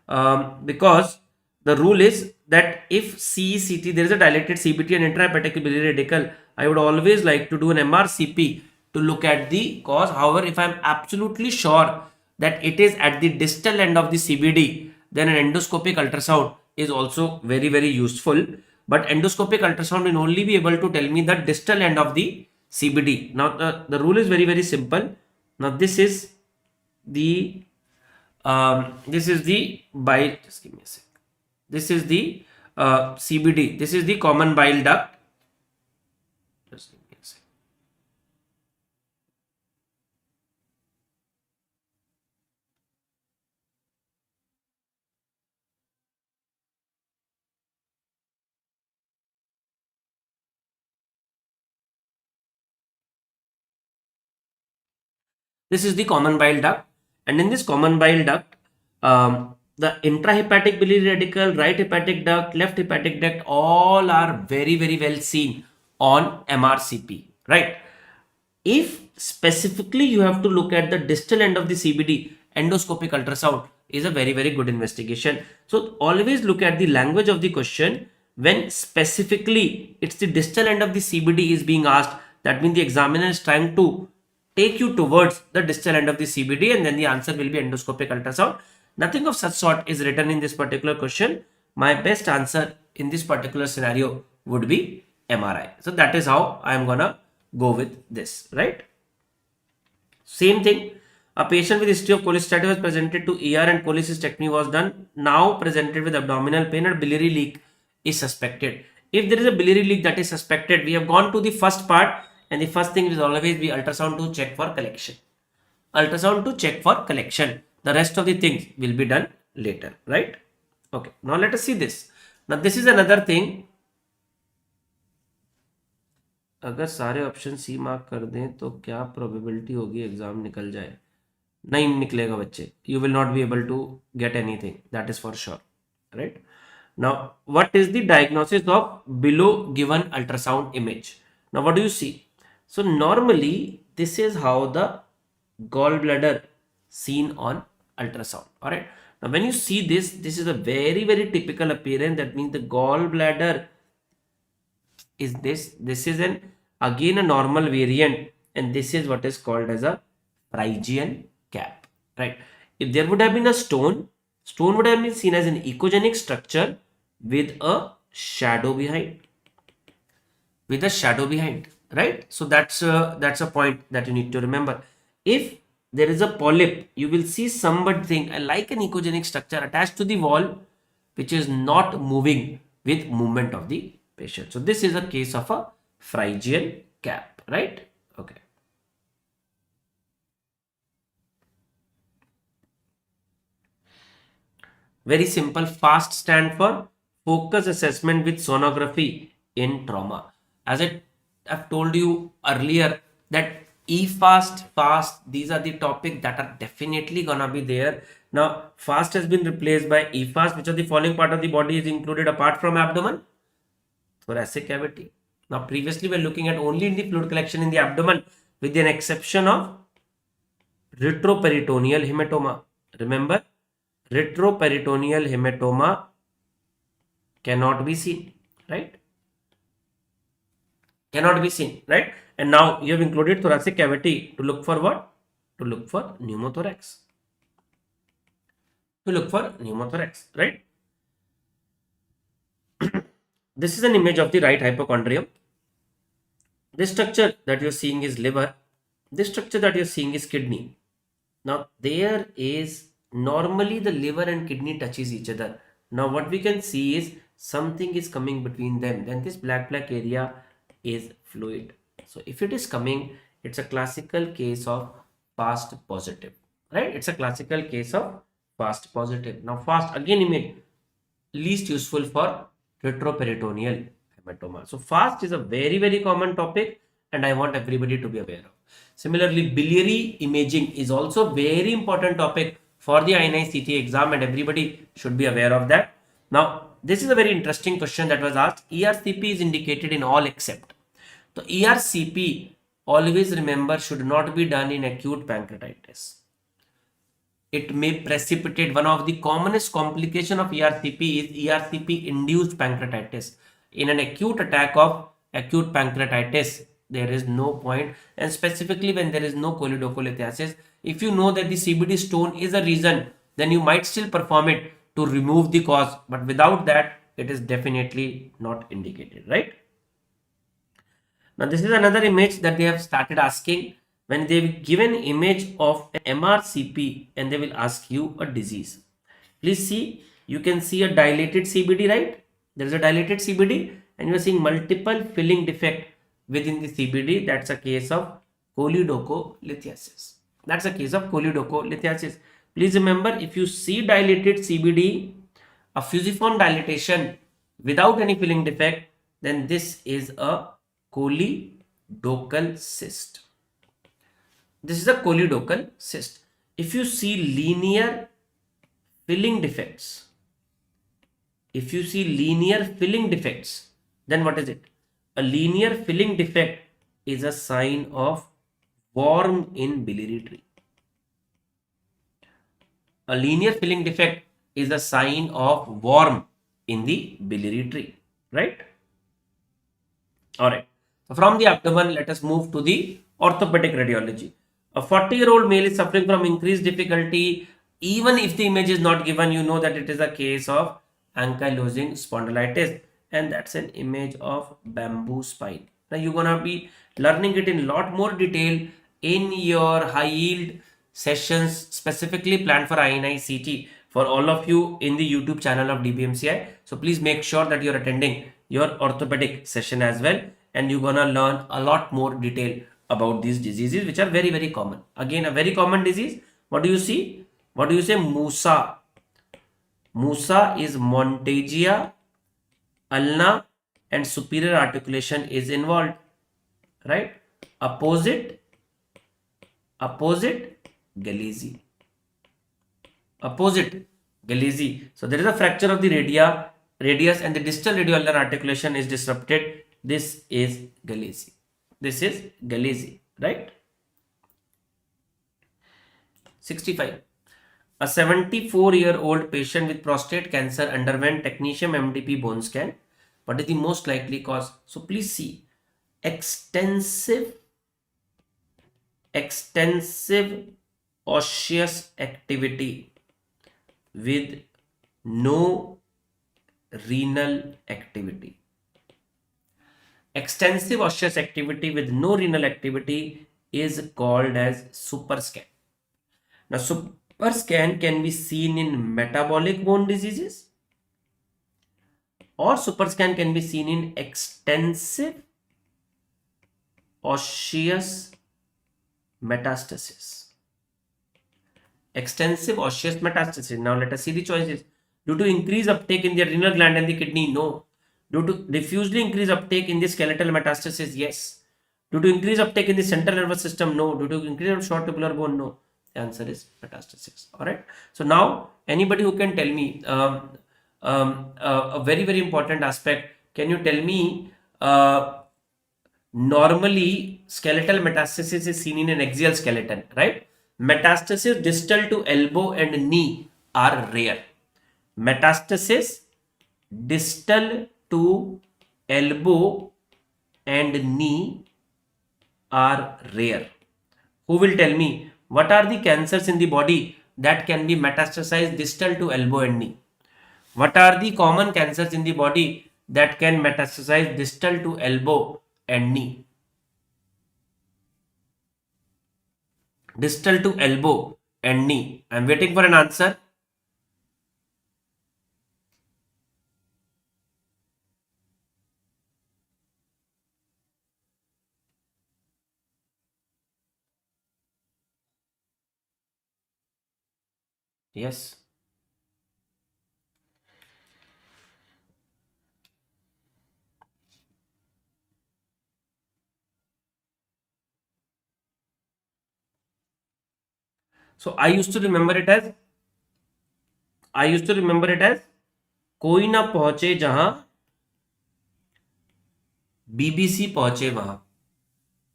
because the rule is that if CECT, there is a dilated CBT and intrahepatic biliary radical, I would always like to do an MRCP to look at the cause. However, if I am absolutely sure that it is at the distal end of the CBD, then an endoscopic ultrasound is also very, very useful. But endoscopic ultrasound will only be able to tell me the distal end of the CBD. Now, the rule is very, very simple. Now, this is the bile. Just give me a sec. This is the CBD. This is the common bile duct. Just give me a sec. This is the common bile duct, and in this common bile duct, the intrahepatic biliary radical, right hepatic duct, left hepatic duct, all are very, very well seen on MRCP, right? If specifically you have to look at the distal end of the CBD, endoscopic ultrasound is a very, very good investigation. So always look at the language of the question. When specifically it's the distal end of the CBD is being asked, that means the examiner is trying to take you towards the distal end of the CBD, and then the answer will be endoscopic ultrasound. Nothing of such sort is written in this particular question. My best answer in this particular scenario would be MRI. So that is how I am gonna go with this, right? Same thing. A patient with history of cholecystitis was presented to ER and cholecystectomy was done. Now presented with abdominal pain and biliary leak is suspected. If there is a biliary leak that is suspected, we have gone to the first part, and the first thing will always be ultrasound to check for collection. Ultrasound to check for collection. The rest of the things will be done later, right? Okay. Now let us see this. Now this is another thing. अगर सारे option C mark कर दें तो क्या probability होगी exam निकल जाए? नहीं निकलेगा बच्चे. You will not be able to get anything. That is for sure, right? Now, what is the diagnosis of below given ultrasound image? Now, what do you see? So normally this is how the gallbladder seen on ultrasound. All right. Now, when you see this, this is a very, very typical appearance. That means the gallbladder is this. This is an again a normal variant, and this is what is called as a Phrygian cap. Right. If there would have been a stone would have been seen as an echogenic structure with a shadow behind. With a shadow behind, right? So that's a point that you need to remember. If there is a polyp, you will see something like an echogenic structure attached to the wall, which is not moving with movement of the patient. So this is a case of a Phrygian cap, right? Okay. Very simple. FAST stand for focus assessment with sonography in trauma. As I've told you earlier that EFAST, FAST, these are the topics that are definitely gonna be there. Now, FAST has been replaced by EFAST. Which of the following part of the body is included apart from abdomen? Thoracic cavity. Now, previously we were looking at only in the fluid collection in the abdomen, with an exception of retroperitoneal hematoma. Remember, retroperitoneal hematoma cannot be seen, right? Cannot be seen, right? And now you have included thoracic cavity to look for what? To look for pneumothorax. To look for pneumothorax, right? This is an image of the right hypochondrium. This structure that you're seeing is liver. This structure that you're seeing is kidney. Now, there is normally the liver and kidney touches each other. Now what we can see is something is coming between them. Then this black area is fluid. So if it is coming, it's a classical case of fast positive, right? It's a classical case of fast positive. Now fast again image least useful for retroperitoneal hematoma. So fast is a very common topic and I want everybody to be aware of. Similarly, biliary imaging is also very important topic for the INICET exam and everybody should be aware of that. Now, this is a very interesting question that was asked. ERCP is indicated in all except. So ERCP, always remember, should not be done in acute pancreatitis. It may precipitate. One of the commonest complication of ERCP is ERCP induced pancreatitis. In an acute attack of acute pancreatitis, there is no point, and specifically when there is no choledocholitis, if you know that the CBD stone is a reason, then you might still perform it to remove the cause, but without that it is definitely not indicated, right? Now this is another image that they have started asking. When they've given image of MRCP and they will ask you a disease. Please see, you can see a dilated CBD, right? There is a dilated CBD and you are seeing multiple filling defect within the CBD. That's a case of choledocholithiasis. That's a case of choledocholithiasis. Please remember, if you see dilated CBD, a fusiform dilatation without any filling defect, then this is a choledochal cyst. This is a choledochal cyst. If you see linear filling defects, then what is it? A linear filling defect is a sign of worm in biliary tree. A linear filling defect is a sign of worm in the biliary tree, right? All right. So from the abdomen, let us move to the orthopedic radiology. A 40-year-old male is suffering from increased difficulty. Even if the image is not given, you know that it is a case of ankylosing spondylitis, and that's an image of bamboo spine. Now you're gonna be learning it in lot more detail in your high yield sessions specifically planned for INICET for all of you in the YouTube channel of DBMCI. So please make sure that you're attending your orthopedic session as well, and you're gonna learn a lot more detail about these diseases which are very common. Again, a very common disease. What do you see? What do you say? Musa. Musa is Montagia, ulna and superior articulation is involved, right? Opposite Galeazzi. Opposite Galeazzi. So there is a fracture of the radius and the distal radioulnar articulation is disrupted. This is Galeazzi. This is Galeazzi, right? 65. A 74-year-old patient with prostate cancer underwent technetium MDP bone scan. What is the most likely cause? So please see, extensive osseous activity with no renal activity. Extensive osseous activity with no renal activity is called as super scan. Now, super scan can be seen in metabolic bone diseases, or super scan can be seen in extensive osseous metastasis. Extensive osseous metastasis. Now, let us see the choices. Due to increased uptake in the renal gland and the kidney, no. Due to diffusely increased uptake in the skeletal metastasis, yes. Due to increased uptake in the central nervous system, no. Due to increase of short tubular bone, no. The answer is metastasis. All right. So now, anybody who can tell me a very important aspect, can you tell me normally skeletal metastasis is seen in an axial skeleton, right? Metastasis distal to elbow and knee are rare. Metastasis distal to elbow and knee are rare. Who will tell me what are the cancers in the body that can be metastasized distal to elbow and knee? What are the common cancers in the body that can metastasize distal to elbow and knee? Distal to elbow and knee? I'm waiting for an answer. Yes. So I used to remember it as कोई ना पहुंचे जहां BBC पहुंचे वहां,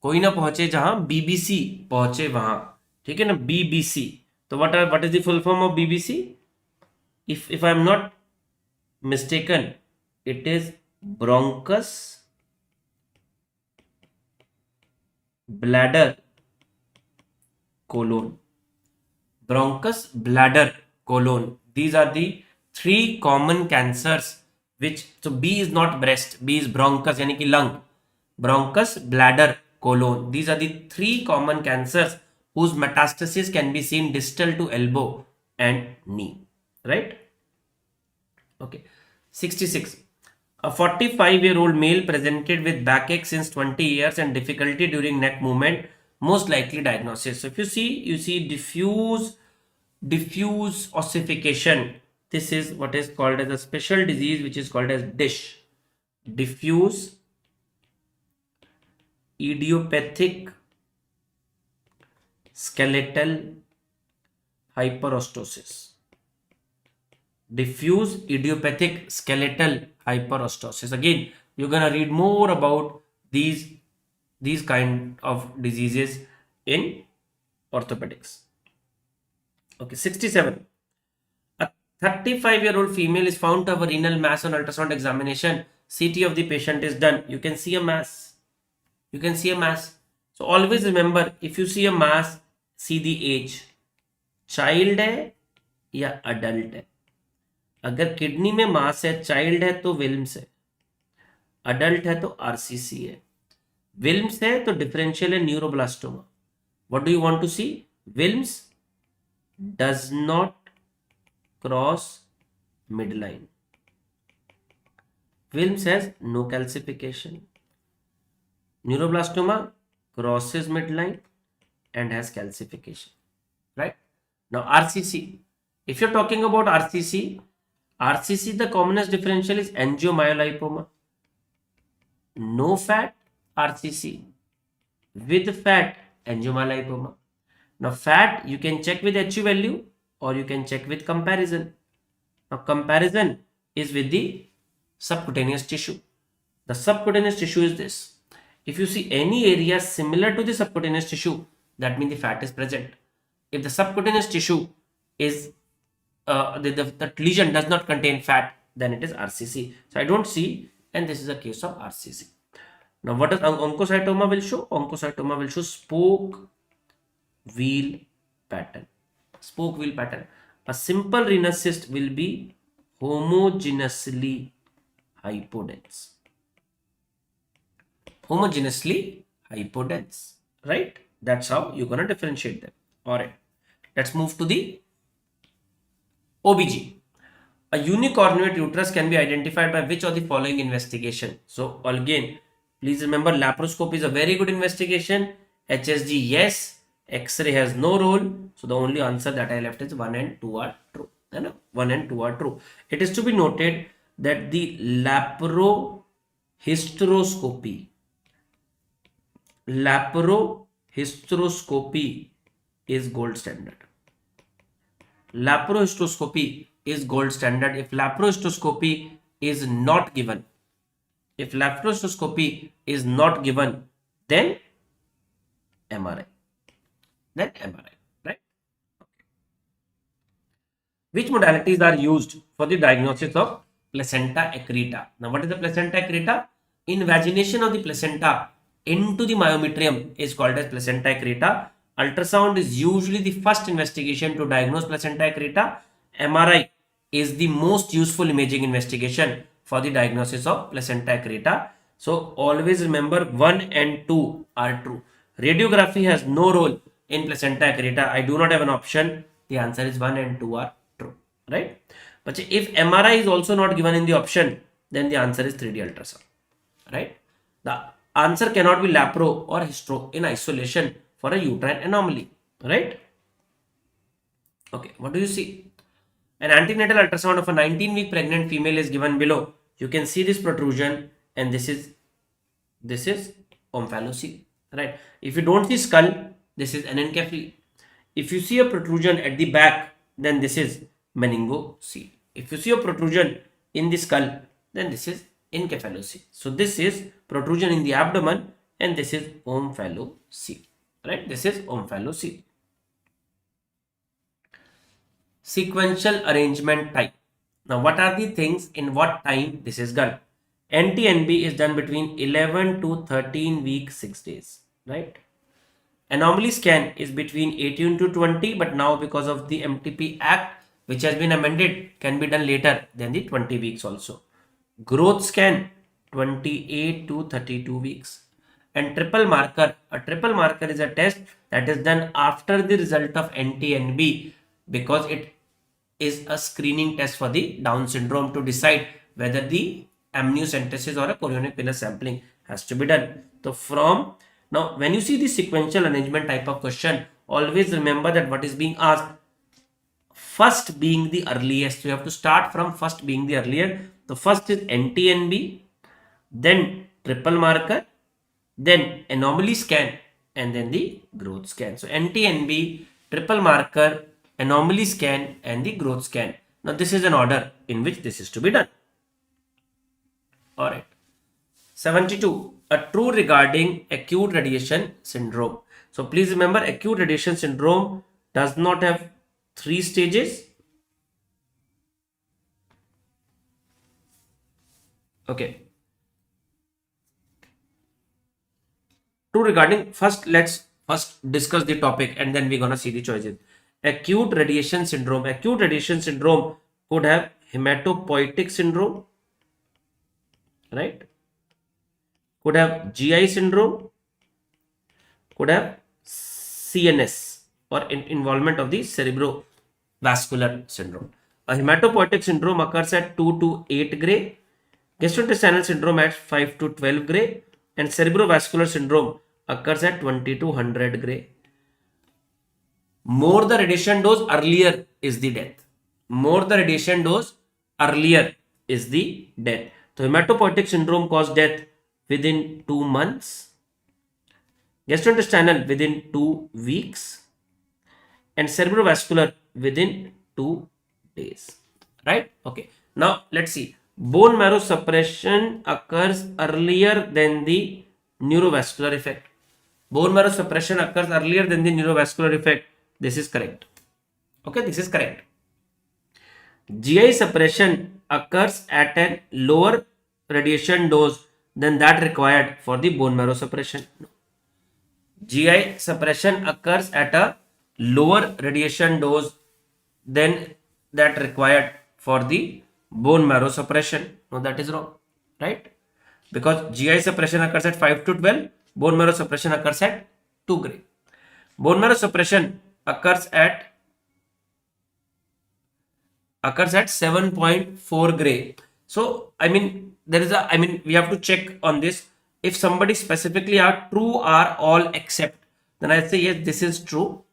कोई ना पहुंचे जहां बीबीसी पहुंचे वहां, ठीक है ना, बीबीसी. तो what is the full form of BBC? If I am not mistaken, it is bronchus, bladder, colon. Bronchus, bladder, colon. These are the three common cancers which, so B is not breast, B is bronchus यानी कि lung. Bronchus, bladder, colon. These are the three common cancers whose metastasis can be seen distal to elbow and knee, right? Okay. 66. A 45-year-old male presented with backache since 20 years and difficulty during neck movement. Most likely diagnosis. So if you see diffuse ossification. This is what is called as a special disease which is called as DISH. Diffuse idiopathic skeletal hyperostosis. Diffuse idiopathic skeletal hyperostosis. Again, you're gonna read more about these kind of diseases in orthopedics. Okay, 67. A 35-year-old female is found to have a renal mass on ultrasound examination. CT of the patient is done. You can see a mass. So always remember, if you see a mass, see the age. Child है या adult है. अगर kidney में मास है, child है तो Wilms है, adult है तो आरसीसी है. विल्म्स है तो डिफरेंशियल है neuroblastoma. What do you want to see? Wilms does not cross midline. Wilms has no calcification. Neuroblastoma crosses midline and has calcification. Right? Now RCC. If you're talking about RCC, the commonest differential is angiomyolipoma. No fat RCC. With fat angiomyolipoma. Now fat you can check with HU value or you can check with comparison. Now comparison is with the subcutaneous tissue. The subcutaneous tissue is this. If you see any area similar to the subcutaneous tissue, that means the fat is present. If the subcutaneous tissue is the lesion does not contain fat, then it is RCC. So I don't see, and this is a case of RCC. Now what does oncocytoma will show? Oncocytoma will show spoke wheel pattern. Spoke wheel pattern. A simple renal cyst will be homogeneously hypodense. Homogeneously hypodense. Right? That's how you're going to differentiate them. Alright. Let's move to the OBG. A unicornuate uterus can be identified by which of the following investigation? So again, please remember laparoscopy is a very good investigation. HSG yes. X-ray has no role. So the only answer that I left is 1 and 2 are true. 1 and 2 are true. It is to be noted that the laparohysteroscopy is gold standard. Laparohysteroscopy is gold standard. If laparohysteroscopy is not given, then MRI. Right? Okay. Which modalities are used for the diagnosis of placenta accreta? Now, what is the placenta accreta? Invagination of the placenta into the myometrium is called as placenta accreta. Ultrasound is usually the first investigation to diagnose placenta accreta. MRI is the most useful imaging investigation for the diagnosis of placenta accreta. So always remember 1 and 2 are true. Radiography has no role in placenta accreta, I do not have an option. The answer is 1 and 2 are true, right? But if MRI is also not given in the option, then the answer is 3D ultrasound, right? The answer cannot be lapro or histo in isolation for a uterine anomaly, right? Okay, what do you see? An antenatal ultrasound of a 19-week pregnant female is given below. You can see this protrusion, and this is omphalocele, right? If you don't see skull, this is anencephaly. If you see a protrusion at the back, then this is meningocele. If you see a protrusion in the skull, then this is encephalocele. So this is protrusion in the abdomen, and this is omphalocele, right? This is omphalocele. Sequential arrangement type. Now, what are the things in what time this is done? NT-NB is done between 11 to 13 weeks, 6 days, right? Anomaly scan is between 18 to 20, but now because of the MTP Act, which has been amended, can be done later than the 20 weeks also. Growth scan, 28 to 32 weeks. And triple marker, a triple marker is a test that is done after the result of NT-NB, because it is a screening test for the Down syndrome to decide whether the amniocentesis or a chorionic villus sampling has to be done. So from now, when you see the sequential arrangement type of question, always remember that what is being asked, first being the earliest. You have to start from first being the earlier. The first is NT-NB, then triple marker, then anomaly scan, and then the growth scan. So NT-NB, triple marker, anomaly scan, and the growth scan. Now this is an order in which this is to be done. Alright. 72. A true regarding acute radiation syndrome. So please remember, acute radiation syndrome does not have 3 stages. Okay. True regarding, let's first discuss the topic and then we're gonna see the choices. Acute radiation syndrome. Acute radiation syndrome could have hematopoietic syndrome, right? Could have GI syndrome, could have CNS or involvement of the cerebrovascular syndrome. A hematopoietic syndrome occurs at 2 to 8 gray, gastrointestinal syndrome at 5 to 12 gray, and cerebrovascular syndrome occurs at 20 to 100 gray. More the radiation dose, earlier is the death. More the radiation dose, earlier is the death. So hematopoietic syndrome causes death within 2 months, gastrointestinal within 2 weeks, and cerebrovascular within 2 days, right? Okay. Now let's see. Bone marrow suppression occurs earlier than the neurovascular effect. Bone marrow suppression occurs earlier than the neurovascular effect. This is correct. Okay, this is correct. GI suppression occurs at a lower radiation dose than that required for the bone marrow suppression. GI suppression occurs at a lower radiation dose than that required for the bone marrow suppression. No, that is wrong, right? Because GI suppression occurs at 5 to 12, bone marrow suppression occurs at 2 gray. Bone marrow suppression occurs at 7.4 gray. So I mean, we have to check on this. If somebody specifically are true or all except, then I say yes, this is true.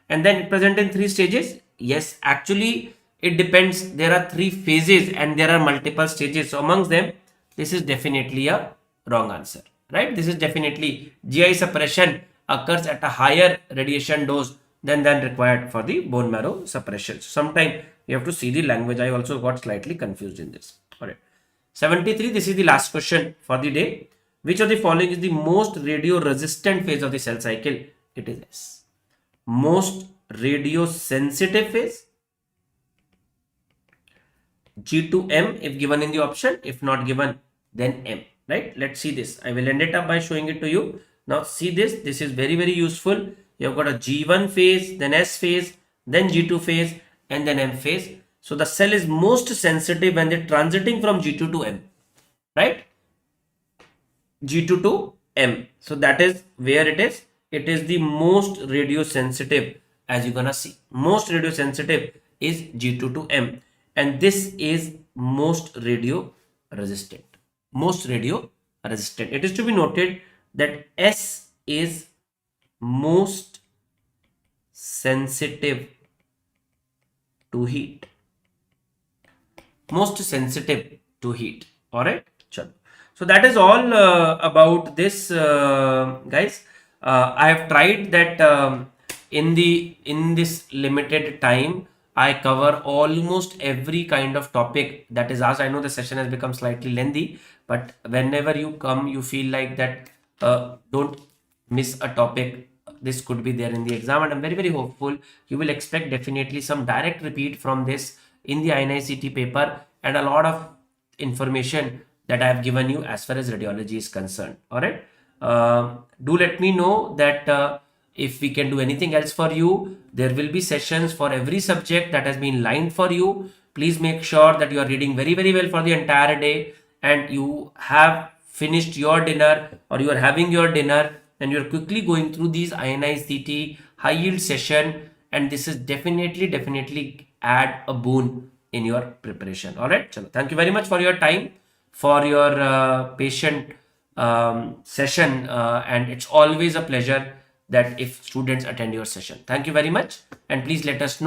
And then present in 3 stages. Yes, actually it depends. There are 3 phases and there are multiple stages. So amongst them, this is definitely a wrong answer, right? This is definitely GI suppression occurs at a higher radiation dose than required for the bone marrow suppression. So sometimes you have to see the language. I also got slightly confused in this. All right. 73. This is the last question for the day. Which of the following is the most radio-resistant phase of the cell cycle? It is S. Most radio-sensitive phase. G to M if given in the option. If not given, then M. Right? Let's see this. I will end it up by showing it to you. Now see this. This is very, very useful. You have got a G1 phase, then S phase, then G2 phase, and then M phase. So the cell is most sensitive when they're transiting from G2 to M, right? G2 to M. So that is where it is. it is the most radiosensitive. As you're gonna see, most radiosensitive is G2 to M, and this is most radio resistant. Most radio resistant. It is to be noted that S is most sensitive to heat. Most sensitive to heat. All right. Chalo. So that is all about this, guys. I have tried that in this limited time I cover almost every kind of topic that is asked. I know the session has become slightly lengthy, but whenever you come, you feel like that don't miss a topic. This could be there in the exam, and I'm very, very hopeful you will expect definitely some direct repeat from this in the INICET paper, and a lot of information that I have given you as far as radiology is concerned. All right. Do let me know that if we can do anything else for you. There will be sessions for every subject that has been lined for you. Please make sure that you are reading very, very well for the entire day, and you have finished your dinner, or you are having your dinner, and you're quickly going through these INICET high yield session, and this is definitely add a boon in your preparation. All right. Chalo. Thank you very much for your time, for your patient session, and it's always a pleasure that if students attend your session. Thank you very much, and please let us know